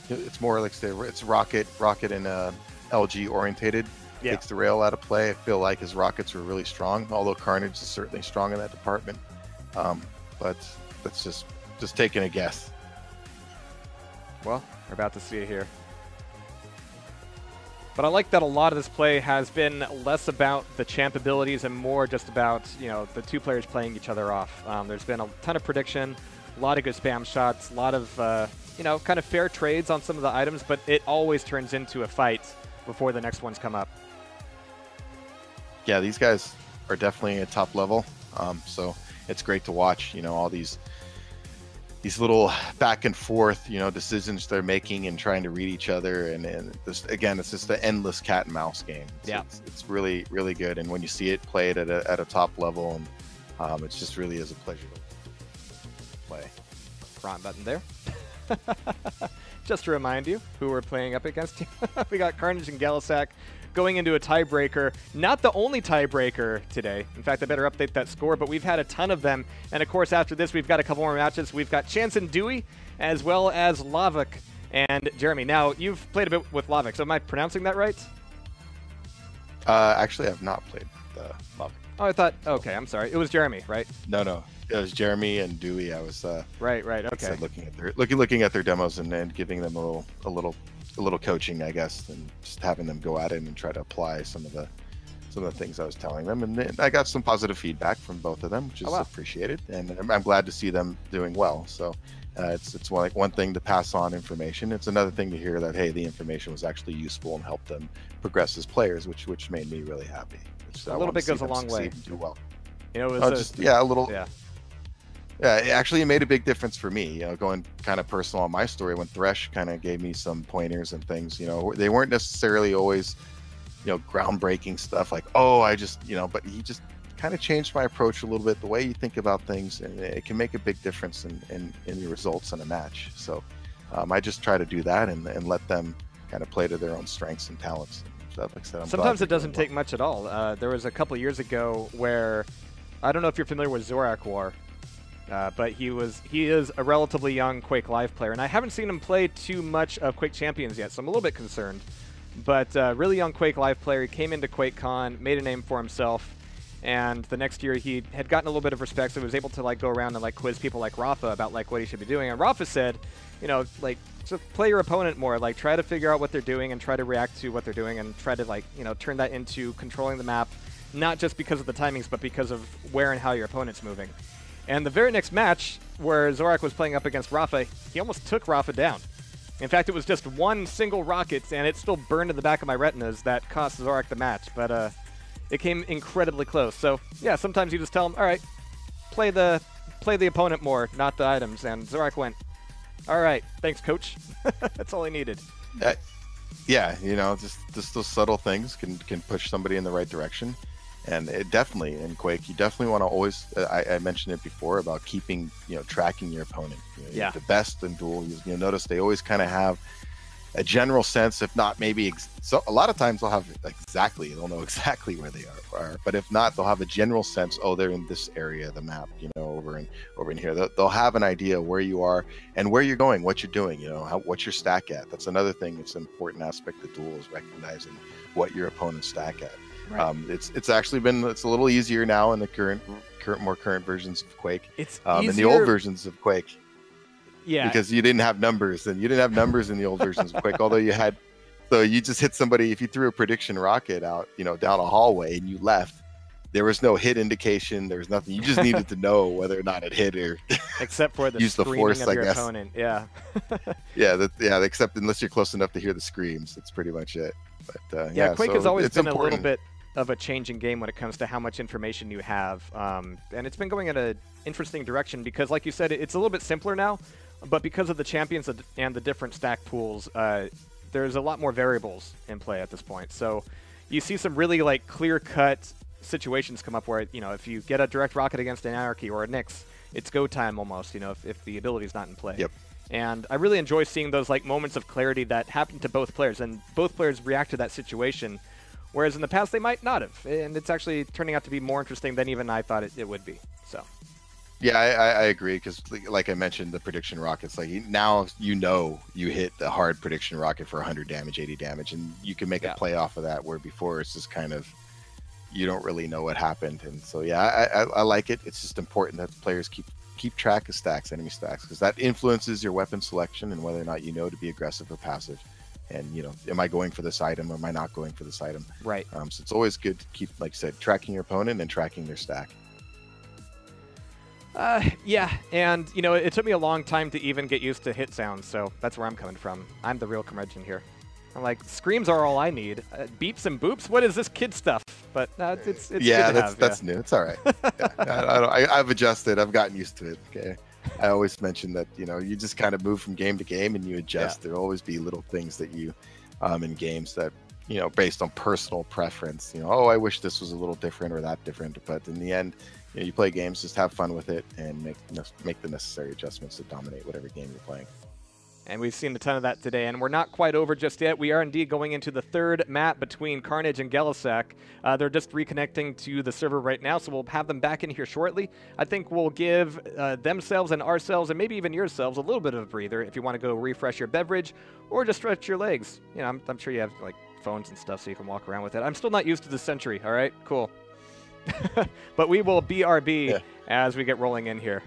[SPEAKER 2] it's more like it's rocket and LG orientated.
[SPEAKER 1] Yeah.
[SPEAKER 2] Takes the rail out of play. I feel like his rockets are really strong, although Carnage is certainly strong in that department. But that's just taking a guess.
[SPEAKER 1] Well, we're about to see it here. But I like that a lot of this play has been less about the champ abilities and more just about, the 2 players playing each other off. There's been a ton of prediction, a lot of good spam shots, a lot of, kind of fair trades on some of the items, but it always turns into a fight before the next ones come up.
[SPEAKER 2] Yeah, these guys are definitely at top level. So it's great to watch, all these little back and forth, decisions they're making and trying to read each other. And this, again, it's just an endless cat and mouse game.
[SPEAKER 1] Yeah.
[SPEAKER 2] It's really, really good. And when you see it played at a top level, It's just really is a pleasure to play.
[SPEAKER 1] Wrong button there. Just to remind you who we're playing up against. We got Carnage and gellehsak going into a tiebreaker. Not the only tiebreaker today. In fact, I better update that score, but we've had a ton of them. And of course, after this, we've got a couple more matches. We've got Chance and Dewey, as well as Lavik and Jeremy. Now, you've played a bit with Lavik, so am I pronouncing that right?
[SPEAKER 2] Actually, I've not played the Lavik.
[SPEAKER 1] Oh, I thought, okay, I'm sorry. It was Jeremy, right?
[SPEAKER 2] No. It was Jeremy and Dewey. I was
[SPEAKER 1] right, okay.
[SPEAKER 2] Looking at their demos and giving them a little coaching, I guess, and just having them go at it and try to apply some of the things I was telling them. And I got some positive feedback from both of them, which is appreciated. And I'm glad to see them doing well. So it's one thing to pass on information. It's another thing to hear that, hey, the information was actually useful and helped them progress as players, which made me really happy.
[SPEAKER 1] A little bit goes a long way.
[SPEAKER 2] Do well.
[SPEAKER 1] You know, it was
[SPEAKER 2] a little.
[SPEAKER 1] Yeah.
[SPEAKER 2] Yeah, actually, it made a big difference for me. You know, going kind of personal on my story, when Thresh kind of gave me some pointers and things. You know, they weren't necessarily always, you know, groundbreaking stuff like, oh, I just, you know, but he just kind of changed my approach a little bit, the way you think about things, and it can make a big difference in your results in a match. So I just try to do that and let them kind of play to their own strengths and talents. Like I said,
[SPEAKER 1] sometimes it doesn't take much at all. There was a couple years ago where, I don't know if you're familiar with Zorak War, but he is a relatively young Quake Live player, and I haven't seen him play too much of Quake Champions yet, so I'm a little bit concerned. But really young Quake Live player, he came into QuakeCon, made a name for himself, and the next year he had gotten a little bit of respect, so he was able to like go around and like quiz people like Rafa about like what he should be doing. And Rafa said, you know, like, just play your opponent more, like try to figure out what they're doing and try to react to what they're doing and try to like, you know, turn that into controlling the map, not just because of the timings, but because of where and how your opponent's moving. And the very next match, where Zorak was playing up against Rafa, he almost took Rafa down. In fact, it was just one single rocket, and it still burned in the back of my retinas that cost Zorak the match. But it came incredibly close. So yeah, sometimes you just tell him, all right, play the opponent more, not the items. And Zorak went, all right, thanks, coach. That's all I needed.
[SPEAKER 2] Yeah, you know, just those subtle things can push somebody in the right direction. And it definitely, in Quake, you definitely want to always, I mentioned it before about keeping, you know, tracking your opponent. You know,
[SPEAKER 1] yeah.
[SPEAKER 2] The best in duel, you'll notice they always kind of have a general sense, if not maybe, so a lot of times they'll have they'll know exactly where they are. But if not, they'll have a general sense, oh, they're in this area of the map, you know, over in here. They'll have an idea where you are and where you're going, what you're doing, you know, what's your stack at. That's another thing that's an important aspect of duel, is recognizing what your opponent's stack at. Right. It's actually been, it's a little easier now in the more current versions of Quake.
[SPEAKER 1] It's
[SPEAKER 2] in the old versions of Quake.
[SPEAKER 1] Yeah.
[SPEAKER 2] Because you didn't have numbers, and you didn't have numbers in the old versions of Quake. Although you had, so you just hit somebody. If you threw a prediction rocket out, you know, down a hallway and you left, there was no hit indication. There was nothing. You just needed to know whether or not it hit, or
[SPEAKER 1] except for the
[SPEAKER 2] use the force,
[SPEAKER 1] of
[SPEAKER 2] I
[SPEAKER 1] your
[SPEAKER 2] guess.
[SPEAKER 1] Opponent. Yeah.
[SPEAKER 2] yeah. Except unless you're close enough to hear the screams, that's pretty much it. But yeah,
[SPEAKER 1] Quake
[SPEAKER 2] so
[SPEAKER 1] has always been
[SPEAKER 2] important.
[SPEAKER 1] a little bit of a changing game when it comes to how much information you have, and it's been going in an interesting direction because, like you said, it's a little bit simpler now, but because of the champions and the different stack pools, there's a lot more variables in play at this point. So you see some really like clear-cut situations come up where, you know, if you get a direct rocket against an Anarchy or a Nyx, it's go time almost, you know, if the ability's not in play.
[SPEAKER 2] Yep.
[SPEAKER 1] And I really enjoy seeing those like moments of clarity that happen to both players, and both players react to that situation, whereas in the past they might not have. And it's actually turning out to be more interesting than even I thought it would be. So.
[SPEAKER 2] Yeah, I agree, because like I mentioned, the prediction rockets, like now you know you hit the hard prediction rocket for 100 damage, 80 damage, and you can make a play off of that, where before it's just kind of, you don't really know what happened. And so yeah, I like it. It's just important that the players keep track of stacks, enemy stacks, because that influences your weapon selection and whether or not you know to be aggressive or passive. And, you know, am I going for this item or am I not going for this item?
[SPEAKER 1] Right.
[SPEAKER 2] So it's always good to keep, like I said, tracking your opponent and tracking their stack.
[SPEAKER 1] Yeah, and, you know, it took me a long time to even get used to hit sounds, so that's where I'm coming from. I'm the real curmudgeon here. I'm like, screams are all I need. Beeps and boops? What is this kid stuff? But it's
[SPEAKER 2] yeah,
[SPEAKER 1] good to
[SPEAKER 2] that's new. It's all right. Yeah, I've adjusted. I've gotten used to it. Okay. I always mention that, you know, you just kind of move from game to game and you adjust. There'll always be little things that you, in games that, you know, based on personal preference, you know, oh, I wish this was a little different or that different. But in the end, you play games, just have fun with it and make the necessary adjustments to dominate whatever game you're playing.
[SPEAKER 1] And we've seen a ton of that today, and we're not quite over just yet. We are indeed going into the third map between Carnage and gellehsak. They're just reconnecting to the server right now, so we'll have them back in here shortly. I think we'll give themselves and ourselves, and maybe even yourselves, a little bit of a breather if you want to go refresh your beverage or just stretch your legs. You know, I'm sure you have like phones and stuff so you can walk around with it. I'm still not used to the Sentry, all right? Cool. But we will BRB as we get rolling in here.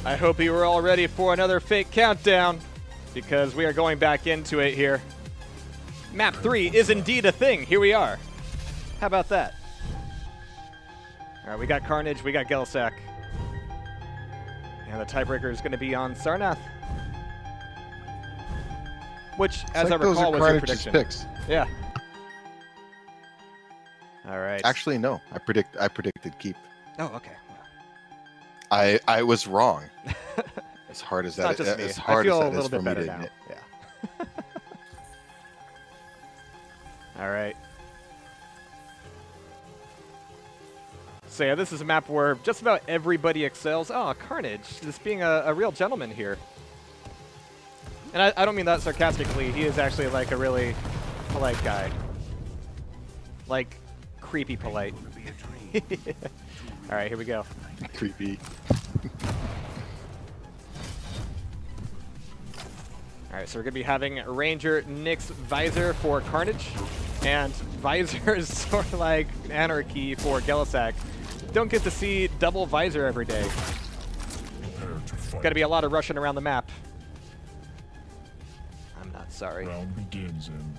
[SPEAKER 1] I hope you were all ready for another fake countdown, because we are going back into it here. Map 3 is indeed a thing. Here we are. How about that? All right, we got Carnage, we got gellehsak. And the tiebreaker is going to be on Sarnath. Which, as I recall, was your prediction.
[SPEAKER 2] Picks.
[SPEAKER 1] Yeah. All right.
[SPEAKER 2] Actually, no. I predicted keep.
[SPEAKER 1] Oh, okay.
[SPEAKER 2] I was wrong. As hard as that is. As hard as that is for me to admit.
[SPEAKER 1] Yeah. All right. So yeah, this is a map where just about everybody excels. Oh, Carnage, just being a real gentleman here. And I don't mean that sarcastically. He is actually like a really polite guy. Like, creepy polite. All right, here we go.
[SPEAKER 2] Creepy.
[SPEAKER 1] All right, so we're going to be having Ranger Nyx Visor for Carnage, and Visor is sort of like Anarchy for gellehsak. Don't get to see double Visor every day. Got to be a lot of rushing around the map. I'm not sorry.
[SPEAKER 3] Round begins in.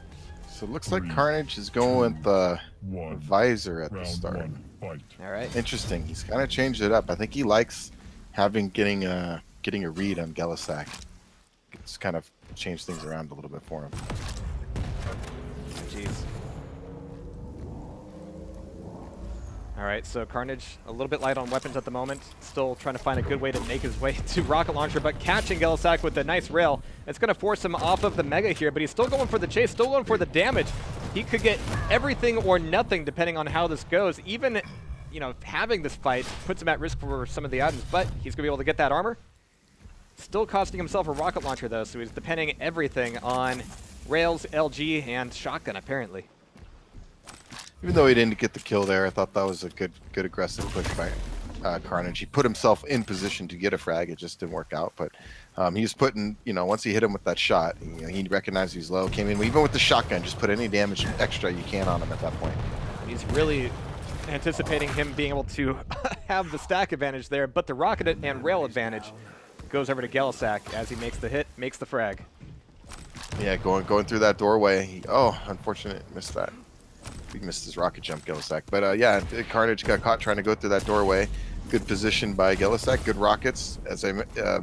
[SPEAKER 2] So it looks like Carnage is going with the Visor at the start.
[SPEAKER 3] Fight.
[SPEAKER 1] All right.
[SPEAKER 2] Interesting. He's kind of changed it up. I think he likes getting a read on gellehsak. It's kind of changed things around a little bit for him.
[SPEAKER 1] Jeez. All right, so Carnage a little bit light on weapons at the moment. Still trying to find a good way to make his way to rocket launcher, but catching gellehsak with a nice rail. It's going to force him off of the Mega here, but he's still going for the chase, still going for the damage. He could get everything or nothing depending on how this goes. Even, you know, having this fight puts him at risk for some of the items, but he's going to be able to get that armor. Still costing himself a rocket launcher though, so he's depending everything on rails, LG, and shotgun apparently.
[SPEAKER 2] Even though he didn't get the kill there, I thought that was a good aggressive push by Carnage. He put himself in position to get a frag. It just didn't work out, but he's putting, you know, once he hit him with that shot, you know, he recognized he's low, came in, even with the shotgun, just put any damage extra you can on him at that point.
[SPEAKER 1] He's really anticipating him being able to have the stack advantage there, but the rocket and rail advantage goes over to gellehsak as he makes the hit, makes the frag.
[SPEAKER 2] Yeah, going through that doorway. Oh, unfortunate, missed that. He missed his rocket jump, gellehsak. But yeah, Carnage got caught trying to go through that doorway. Good position by gellehsak. Good rockets. As I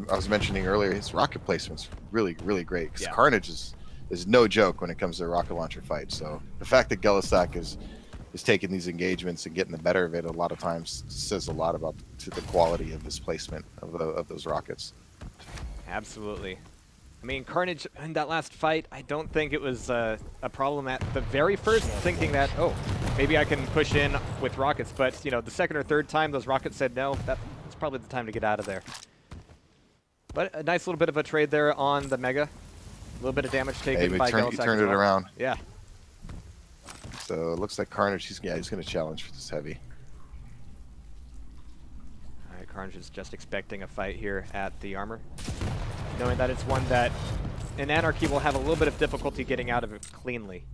[SPEAKER 2] was mentioning earlier, his rocket placement's really great. Because
[SPEAKER 1] yeah.
[SPEAKER 2] Carnage is no joke when it comes to a rocket launcher fight. So the fact that gellehsak is taking these engagements and getting the better of it a lot of times says a lot about the quality of his placement of those rockets.
[SPEAKER 1] Absolutely. I mean, Carnage in that last fight, I don't think it was a problem at the very first, thinking that, oh, maybe I can push in with rockets. But, you know, the second or third time those rockets said no, that's probably the time to get out of there. But a nice little bit of a trade there on the Mega. A little bit of damage taken by gellehsak.
[SPEAKER 2] He turned it around.
[SPEAKER 1] Yeah.
[SPEAKER 2] So it looks like Carnage, he's going to challenge for this heavy.
[SPEAKER 1] All right, Carnage is just expecting a fight here at the armor, knowing that it's one that in Anarchy will have a little bit of difficulty getting out of it cleanly.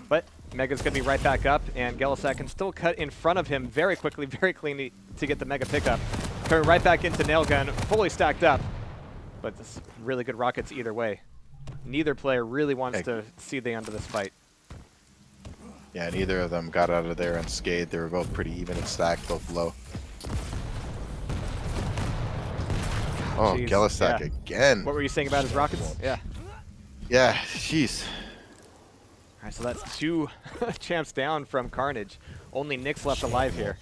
[SPEAKER 1] But Mega's going to be right back up, and gellehsak can still cut in front of him very quickly, very cleanly to get the Mega pickup. Coming right back into Nailgun, fully stacked up. But this really good rockets either way. Neither player really wants to see the end of this fight.
[SPEAKER 2] Yeah, neither of them got out of there unscathed. They were both pretty even and stacked, both low. Oh,
[SPEAKER 1] Jeez,
[SPEAKER 2] gellehsak again.
[SPEAKER 1] What were you saying about his rockets? Yeah.
[SPEAKER 2] Yeah, jeez.
[SPEAKER 1] All right, so that's 2 champs down from Carnage. Only Nyx left alive here.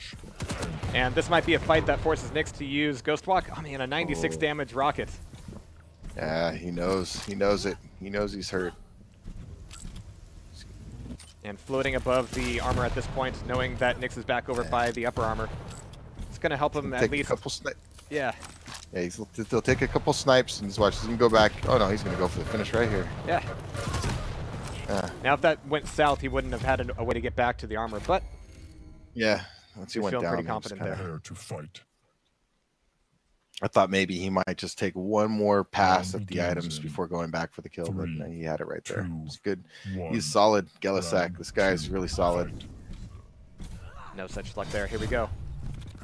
[SPEAKER 1] And this might be a fight that forces Nyx to use Ghost Walk. Oh man, a 96 damage rocket.
[SPEAKER 2] Yeah, he knows. He knows it. He knows he's hurt.
[SPEAKER 1] And floating above the armor at this point, knowing that Nyx is back over by the upper armor. It's going to help him at least.
[SPEAKER 2] A couple
[SPEAKER 1] yeah.
[SPEAKER 2] Yeah, he'll take a couple snipes and just watch him go back. Oh no, he's going to go for the finish right here.
[SPEAKER 1] Yeah. Now if that went south, he wouldn't have had a way to get back to the armor, but
[SPEAKER 2] yeah, once he went down,
[SPEAKER 1] pretty confident there.
[SPEAKER 3] Prepare to fight.
[SPEAKER 2] I thought maybe he might just take one more pass at the items before going back for the kill, but no, he had it right there. It's good. He's solid, gellehsak. This guy is really solid.
[SPEAKER 1] No such luck there. Here we go.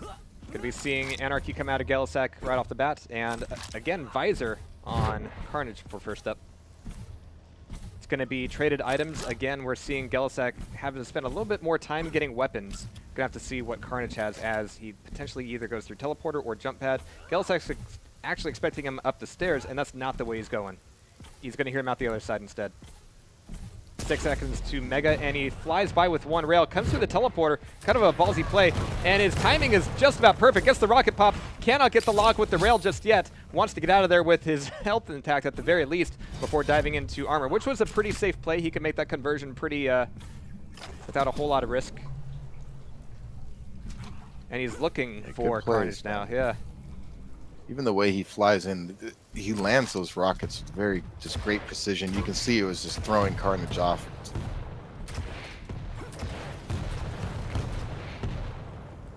[SPEAKER 1] Going to be seeing Anarchy come out of gellehsak right off the bat, and again, Visor on Carnage for first up. It's going to be traded items. Again, we're seeing gellehsak having to spend a little bit more time getting weapons. Gonna have to see what Carnage has as he potentially either goes through teleporter or jump pad. gellehsak's actually expecting him up the stairs, and that's not the way he's going. He's gonna hear him out the other side instead. 6 seconds to Mega, and he flies by with 1 rail, comes through the teleporter, kind of a ballsy play, and his timing is just about perfect. Gets the rocket pop, cannot get the lock with the rail just yet. Wants to get out of there with his health intact at the very least before diving into armor, which was a pretty safe play. He could make that conversion pretty without a whole lot of risk. And he's looking for Carnage now, yeah.
[SPEAKER 2] Even the way he flies in, he lands those rockets with very just great precision. You can see it was just throwing Carnage off.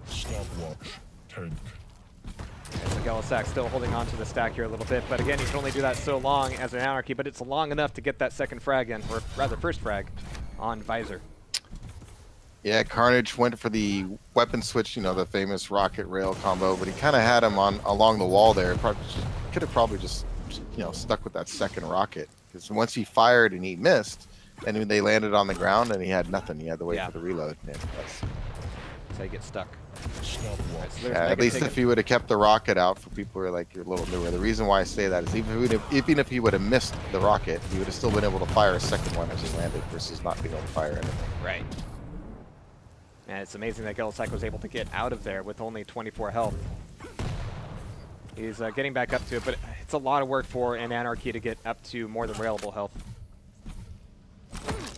[SPEAKER 3] Stopwatch. Tank.
[SPEAKER 1] And so gellehsak still holding on to the stack here a little bit, but again, he can only do that so long as an Anarchy, but it's long enough to get that second frag in, or rather first frag, on Visor.
[SPEAKER 2] Yeah, Carnage went for the weapon switch, you know, the famous rocket rail combo, but he kind of had him on along the wall there. Could have probably just, you know, stuck with that second rocket, because once he fired and he missed, and then they landed on the ground and he had nothing. He had to wait for the reload. Yeah, that's
[SPEAKER 1] how you get stuck.
[SPEAKER 3] Stopwatch.
[SPEAKER 1] So
[SPEAKER 2] yeah, at least if he would have kept the rocket out, for people who are like, you're a little newer. The reason why I say that is even if he would have missed the rocket, he would have still been able to fire a second one as he landed versus not being able to fire anything.
[SPEAKER 1] Right. And it's amazing that gellehsak was able to get out of there with only 24 health. He's getting back up to it, but it's a lot of work for an Anarchy to get up to more than railable health.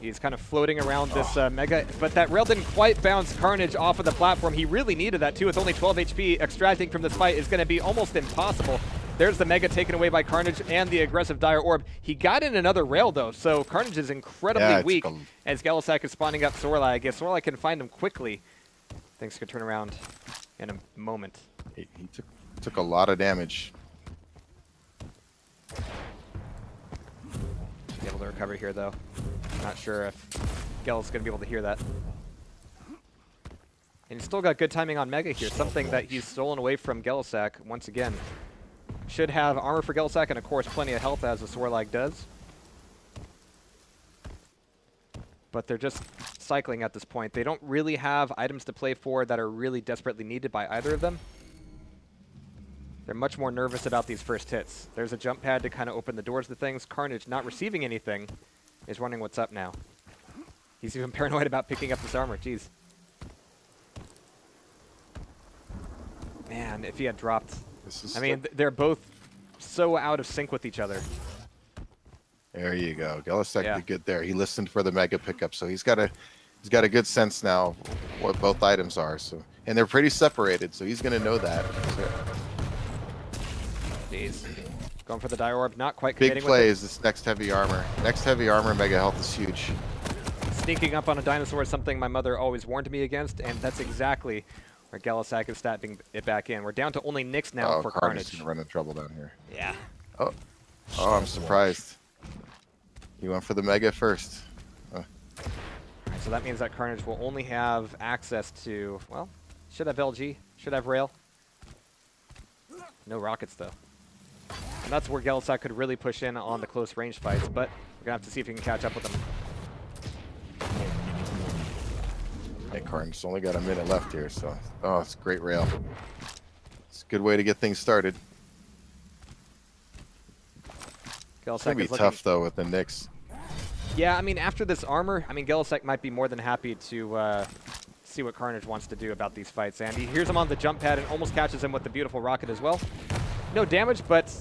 [SPEAKER 1] He's kind of floating around this Mega, but that rail didn't quite bounce Carnage off of the platform. He really needed that too. With only 12 HP, extracting from this fight is going to be almost impossible. There's the Mega taken away by Carnage and the aggressive Dire Orb. He got in another rail though, so Carnage is incredibly weak as gellehsak is spawning up Sorla. I guess Sorla can find him quickly. Things could turn around in a moment.
[SPEAKER 2] He took a lot of damage.
[SPEAKER 1] Should be able to recover here though. Not sure if Gell's going to be able to hear that. And he's still got good timing on Mega here, something that he's stolen away from gellehsak once again. Should have armor for gellehsak and of course plenty of health as the Swarlag does. But they're just cycling at this point. They don't really have items to play for that are really desperately needed by either of them. They're much more nervous about these first hits. There's a jump pad to kind of open the doors to things. Carnage, not receiving anything, is running what's up now. He's even paranoid about picking up this armor. Jeez. Man, if he had dropped... I mean, they're both so out of sync with each other.
[SPEAKER 2] There you go. gellehsak did good there. He listened for the Mega pickup, so he's got a good sense now of what both items are. So, and they're pretty separated, so he's going to know that.
[SPEAKER 1] Jeez. Going for the Dire Orb, not quite committing.
[SPEAKER 2] Big play is this next heavy armor. Next heavy armor, Mega health is huge.
[SPEAKER 1] Sneaking up on a dinosaur is something my mother always warned me against, and that's exactly where gellehsak is stabbing it back in. We're down to only Nyx now for Carnage.
[SPEAKER 2] He's running trouble down here.
[SPEAKER 1] Yeah.
[SPEAKER 2] Oh, I'm surprised. He went for the Mega first.
[SPEAKER 1] All right, so that means that Carnage will only have access to, well, should have LG, should have rail. No rockets though. And that's where gellehsak could really push in on the close range fights, but we're gonna have to see if he can catch up with them.
[SPEAKER 2] Hey, Carnage only got a minute left here, so it's a great rail. It's a good way to get things started. It's gonna be tough though with the Nyx.
[SPEAKER 1] Yeah, I mean after this armor, I mean gellehsak might be more than happy to see what Carnage wants to do about these fights, and he hears him on the jump pad and almost catches him with the beautiful rocket as well. No damage, but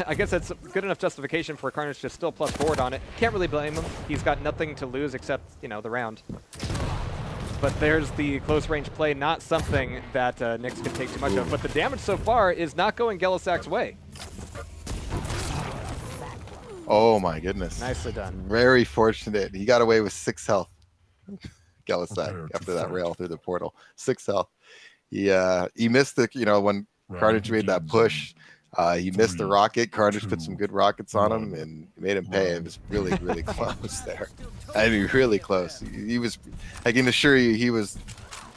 [SPEAKER 1] I guess that's good enough justification for Carnage to still plus forward on it. Can't really blame him. He's got nothing to lose except, you know, the round. But there's the close range play, not something that Nyx can take too much of. But the damage so far is not going gellehsak's way.
[SPEAKER 2] Oh my goodness.
[SPEAKER 1] Nicely done.
[SPEAKER 2] Very fortunate. He got away with 6 health. gellehsak after that rail through the portal. 6 health. He missed the, you know, when Carnage made that push, he missed the rocket. Carnage put some good rockets on him and made him pay. It was really, really close there. I mean, really close. He was, I can assure you, he was,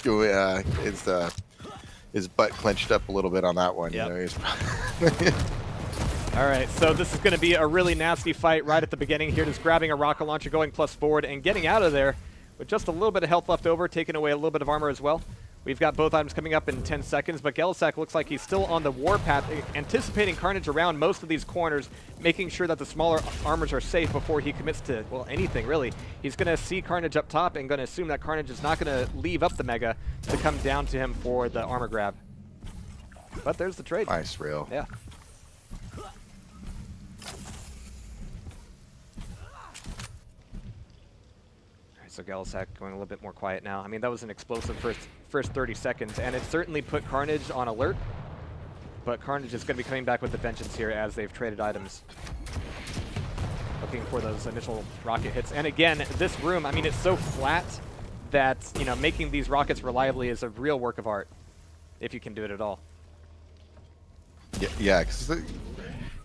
[SPEAKER 2] his butt clenched up a little bit on that one.
[SPEAKER 1] Yep.
[SPEAKER 2] You know,
[SPEAKER 1] All right, so this is going to be a really nasty fight right at the beginning here. Just grabbing a rocket launcher, going plus forward, and getting out of there with just a little bit of health left over, taking away a little bit of armor as well. We've got both items coming up in 10 seconds, but gellehsak looks like he's still on the warpath, anticipating Carnage around most of these corners, making sure that the smaller armors are safe before he commits to, well, anything really. He's going to see Carnage up top and going to assume that Carnage is not going to leave up the Mega to come down to him for the armor grab. But there's the trade.
[SPEAKER 2] nice rail.
[SPEAKER 1] Yeah. So gellehsak going a little bit more quiet now. I mean, that was an explosive first 30 seconds, and it certainly put Carnage on alert. but Carnage is going to be coming back with the vengeance here as they've traded items. Looking for those initial rocket hits. And again, this room, I mean, it's so flat that, you know, making these rockets reliably is a real work of art, if you can do it at all.
[SPEAKER 2] Yeah, because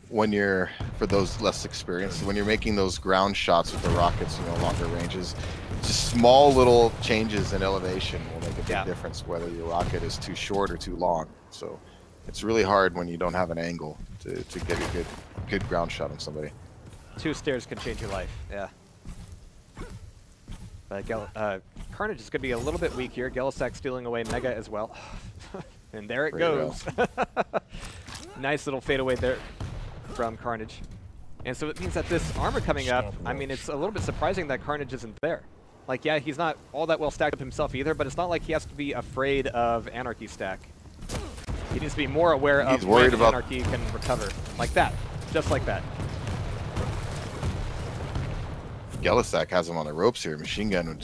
[SPEAKER 2] when you're, for those less experienced, when you're making those ground shots with the rockets, you know, longer ranges, just small little changes in elevation will make a big difference whether your rocket is too short or too long. So it's really hard when you don't have an angle to get a good ground shot on somebody.
[SPEAKER 1] 2 stairs can change your life, yeah. But Carnage is going to be a little bit weak here. gellehsak stealing away Mega as well. And there it goes. Nice little fadeaway there from Carnage. And so it means that this armor coming up, I mean, it's a little bit surprising that Carnage isn't there. Like, yeah, he's not all that well stacked up himself either, but it's not like he has to be afraid of Anarchy stack. He needs to be more aware of when Anarchy can recover. Like that. Just like that.
[SPEAKER 2] gellehsak has him on the ropes here. Machine gun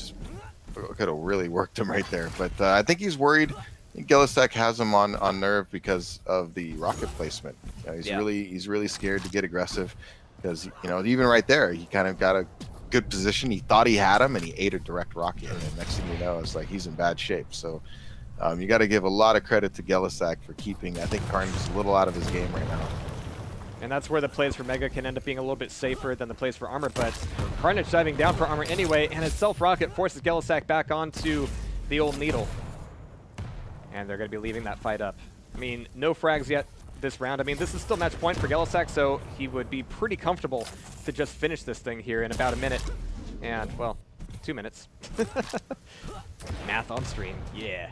[SPEAKER 2] could have really worked him right there. But I think he's worried. I think gellehsak has him on nerve because of the rocket placement. You know, he's really scared to get aggressive because, you know, even right there, he kind of got a good position. He thought he had him, and he ate a direct rocket. And next thing you know, it's like he's in bad shape. So you got to give a lot of credit to gellehsak for keeping. I think Carnage is a little out of his game right now.
[SPEAKER 1] And that's where the plays for Mega can end up being a little bit safer than the plays for Armor, but Carnage diving down for Armor anyway, and his self-rocket forces gellehsak back onto the old needle. And they're going to be leaving that fight up. I mean, no frags yet this round. I mean, this is still match point for gellehsak, so he would be pretty comfortable to just finish this thing here in about a minute. And, well, 2 minutes. Math on stream, yeah.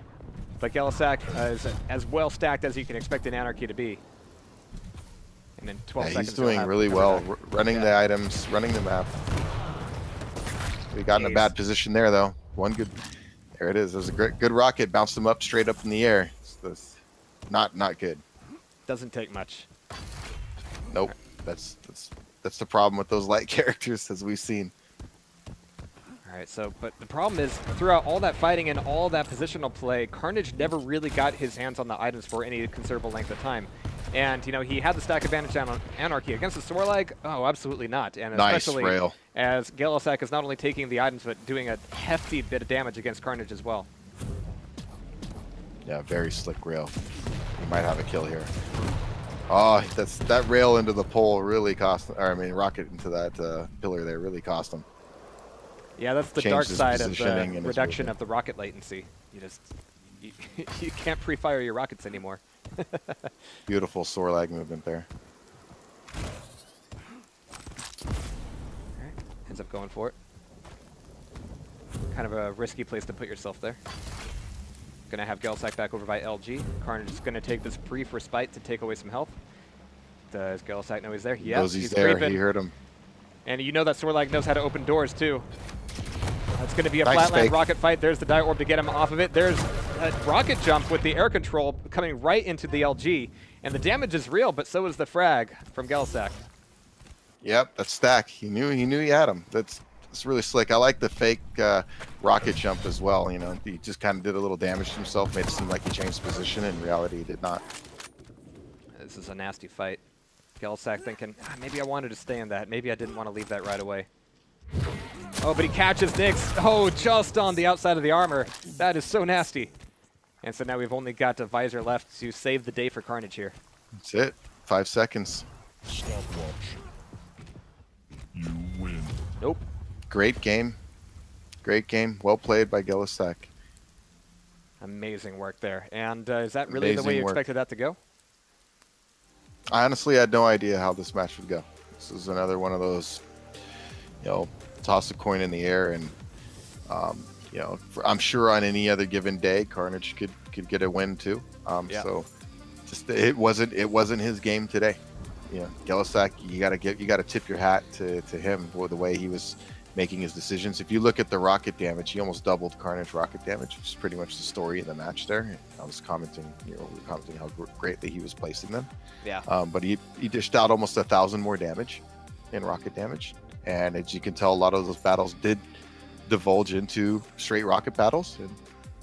[SPEAKER 1] But gellehsak is as well stacked as you can expect an Anarchy to be. And in 12 seconds,
[SPEAKER 2] he's doing really well, running the items, running the map. We got in a bad position there, though. One good, there it is. There's a good rocket, bounced him up straight up in the air. It's not good.
[SPEAKER 1] Doesn't take much.
[SPEAKER 2] Nope. That's the problem with those light characters, as we've seen.
[SPEAKER 1] All right, so, but the problem is, throughout all that fighting and all that positional play, Carnage never really got his hands on the items for any considerable length of time. And, you know, he had the stack advantage on Anarchy. Against the Sorlag, oh, absolutely not. And especially as gellehsak is not only taking the items, but doing a hefty bit of damage against Carnage as well.
[SPEAKER 2] Yeah, very slick rail. He might have a kill here. Oh, that rail into the pole really cost, or I mean, rocket into that pillar there really cost him.
[SPEAKER 1] Yeah, that's the dark side of the reduction of the rocket latency. You can't pre-fire your rockets anymore.
[SPEAKER 2] Beautiful Sorlag movement there.
[SPEAKER 1] Alright, ends up going for it. Kind of a risky place to put yourself there. Gonna have gellehsak back over by LG. Carnage is gonna take this brief respite to take away some health. Does gellehsak know he's there? Yeah,
[SPEAKER 2] he's there. Creeping. He heard him.
[SPEAKER 1] And you know that Sorlag knows how to open doors too. It's going to be a flatland rocket fight. There's the die orb to get him off of it. There's a rocket jump with the air control coming right into the LG. And the damage is real, but so is the frag from gellehsak.
[SPEAKER 2] Yep, that's stack. He knew he had him. That's really slick. I like the fake rocket jump as well. You know, he just kind of did a little damage to himself, made it seem like he changed position. In reality, he did not.
[SPEAKER 1] This is a nasty fight. gellehsak thinking, maybe I wanted to stay in that. Maybe I didn't want to leave that right away. Oh, but he catches Nyx. Oh, just on the outside of the armor. That is so nasty. And so now we've only got a visor left to save the day for Carnage here.
[SPEAKER 2] That's it. 5 seconds.
[SPEAKER 3] Stopwatch. You win.
[SPEAKER 1] Nope.
[SPEAKER 2] Great game. Great game. Well played by gellehsak.
[SPEAKER 1] Amazing work there. And is that really the way you expected that to go?
[SPEAKER 2] I honestly had no idea how this match would go. This is another one of those, you know, toss a coin in the air, and you know, I'm sure on any other given day, Carnage could get a win too. So just it wasn't his game today. You know, gellehsak, you gotta tip your hat to him for the way he was making his decisions. If you look at the rocket damage, he almost doubled Carnage rocket damage, which is pretty much the story of the match there. I was commenting, you know, how greatly he was placing them.
[SPEAKER 1] Yeah.
[SPEAKER 2] But he dished out almost 1,000 more damage in rocket damage. And as you can tell, a lot of those battles did divulge into straight rocket battles. And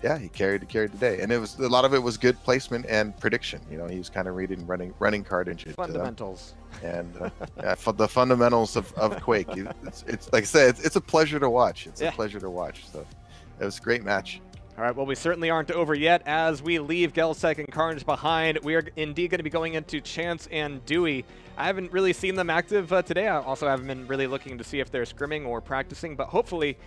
[SPEAKER 2] yeah, he carried the day, and it was a lot of it was good placement and prediction. You know, he was kind of reading running carnage into
[SPEAKER 1] Fundamentals.
[SPEAKER 2] and yeah, the fundamentals of Quake. It's like I said, it's a pleasure to watch. It's a pleasure to watch. So it was a great match.
[SPEAKER 1] All right, well, we certainly aren't over yet. As we leave gellehsak and Carnage behind, we are indeed going to be going into Chance and Dewey. I haven't really seen them active today. I also haven't been really looking to see if they're scrimming or practicing, but hopefully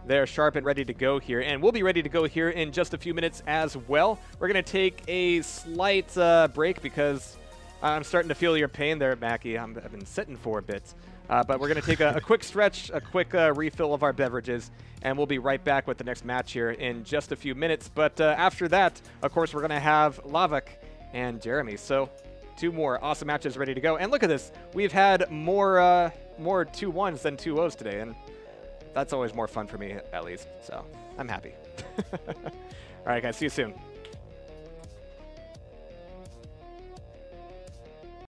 [SPEAKER 1] they're sharp and ready to go here. And we'll be ready to go here in just a few minutes as well. We're going to take a slight break because I'm starting to feel your pain there, Mackie. I've been sitting for a bit. But we're going to take a quick stretch, a quick refill of our beverages, and we'll be right back with the next match here in just a few minutes. But after that, of course, we're going to have Lavak and Jeremy. So 2 more awesome matches ready to go. And look at this. We've had more 2-1s than 2-0s today, and that's always more fun for me, at least. So I'm happy. All right, guys. See you soon.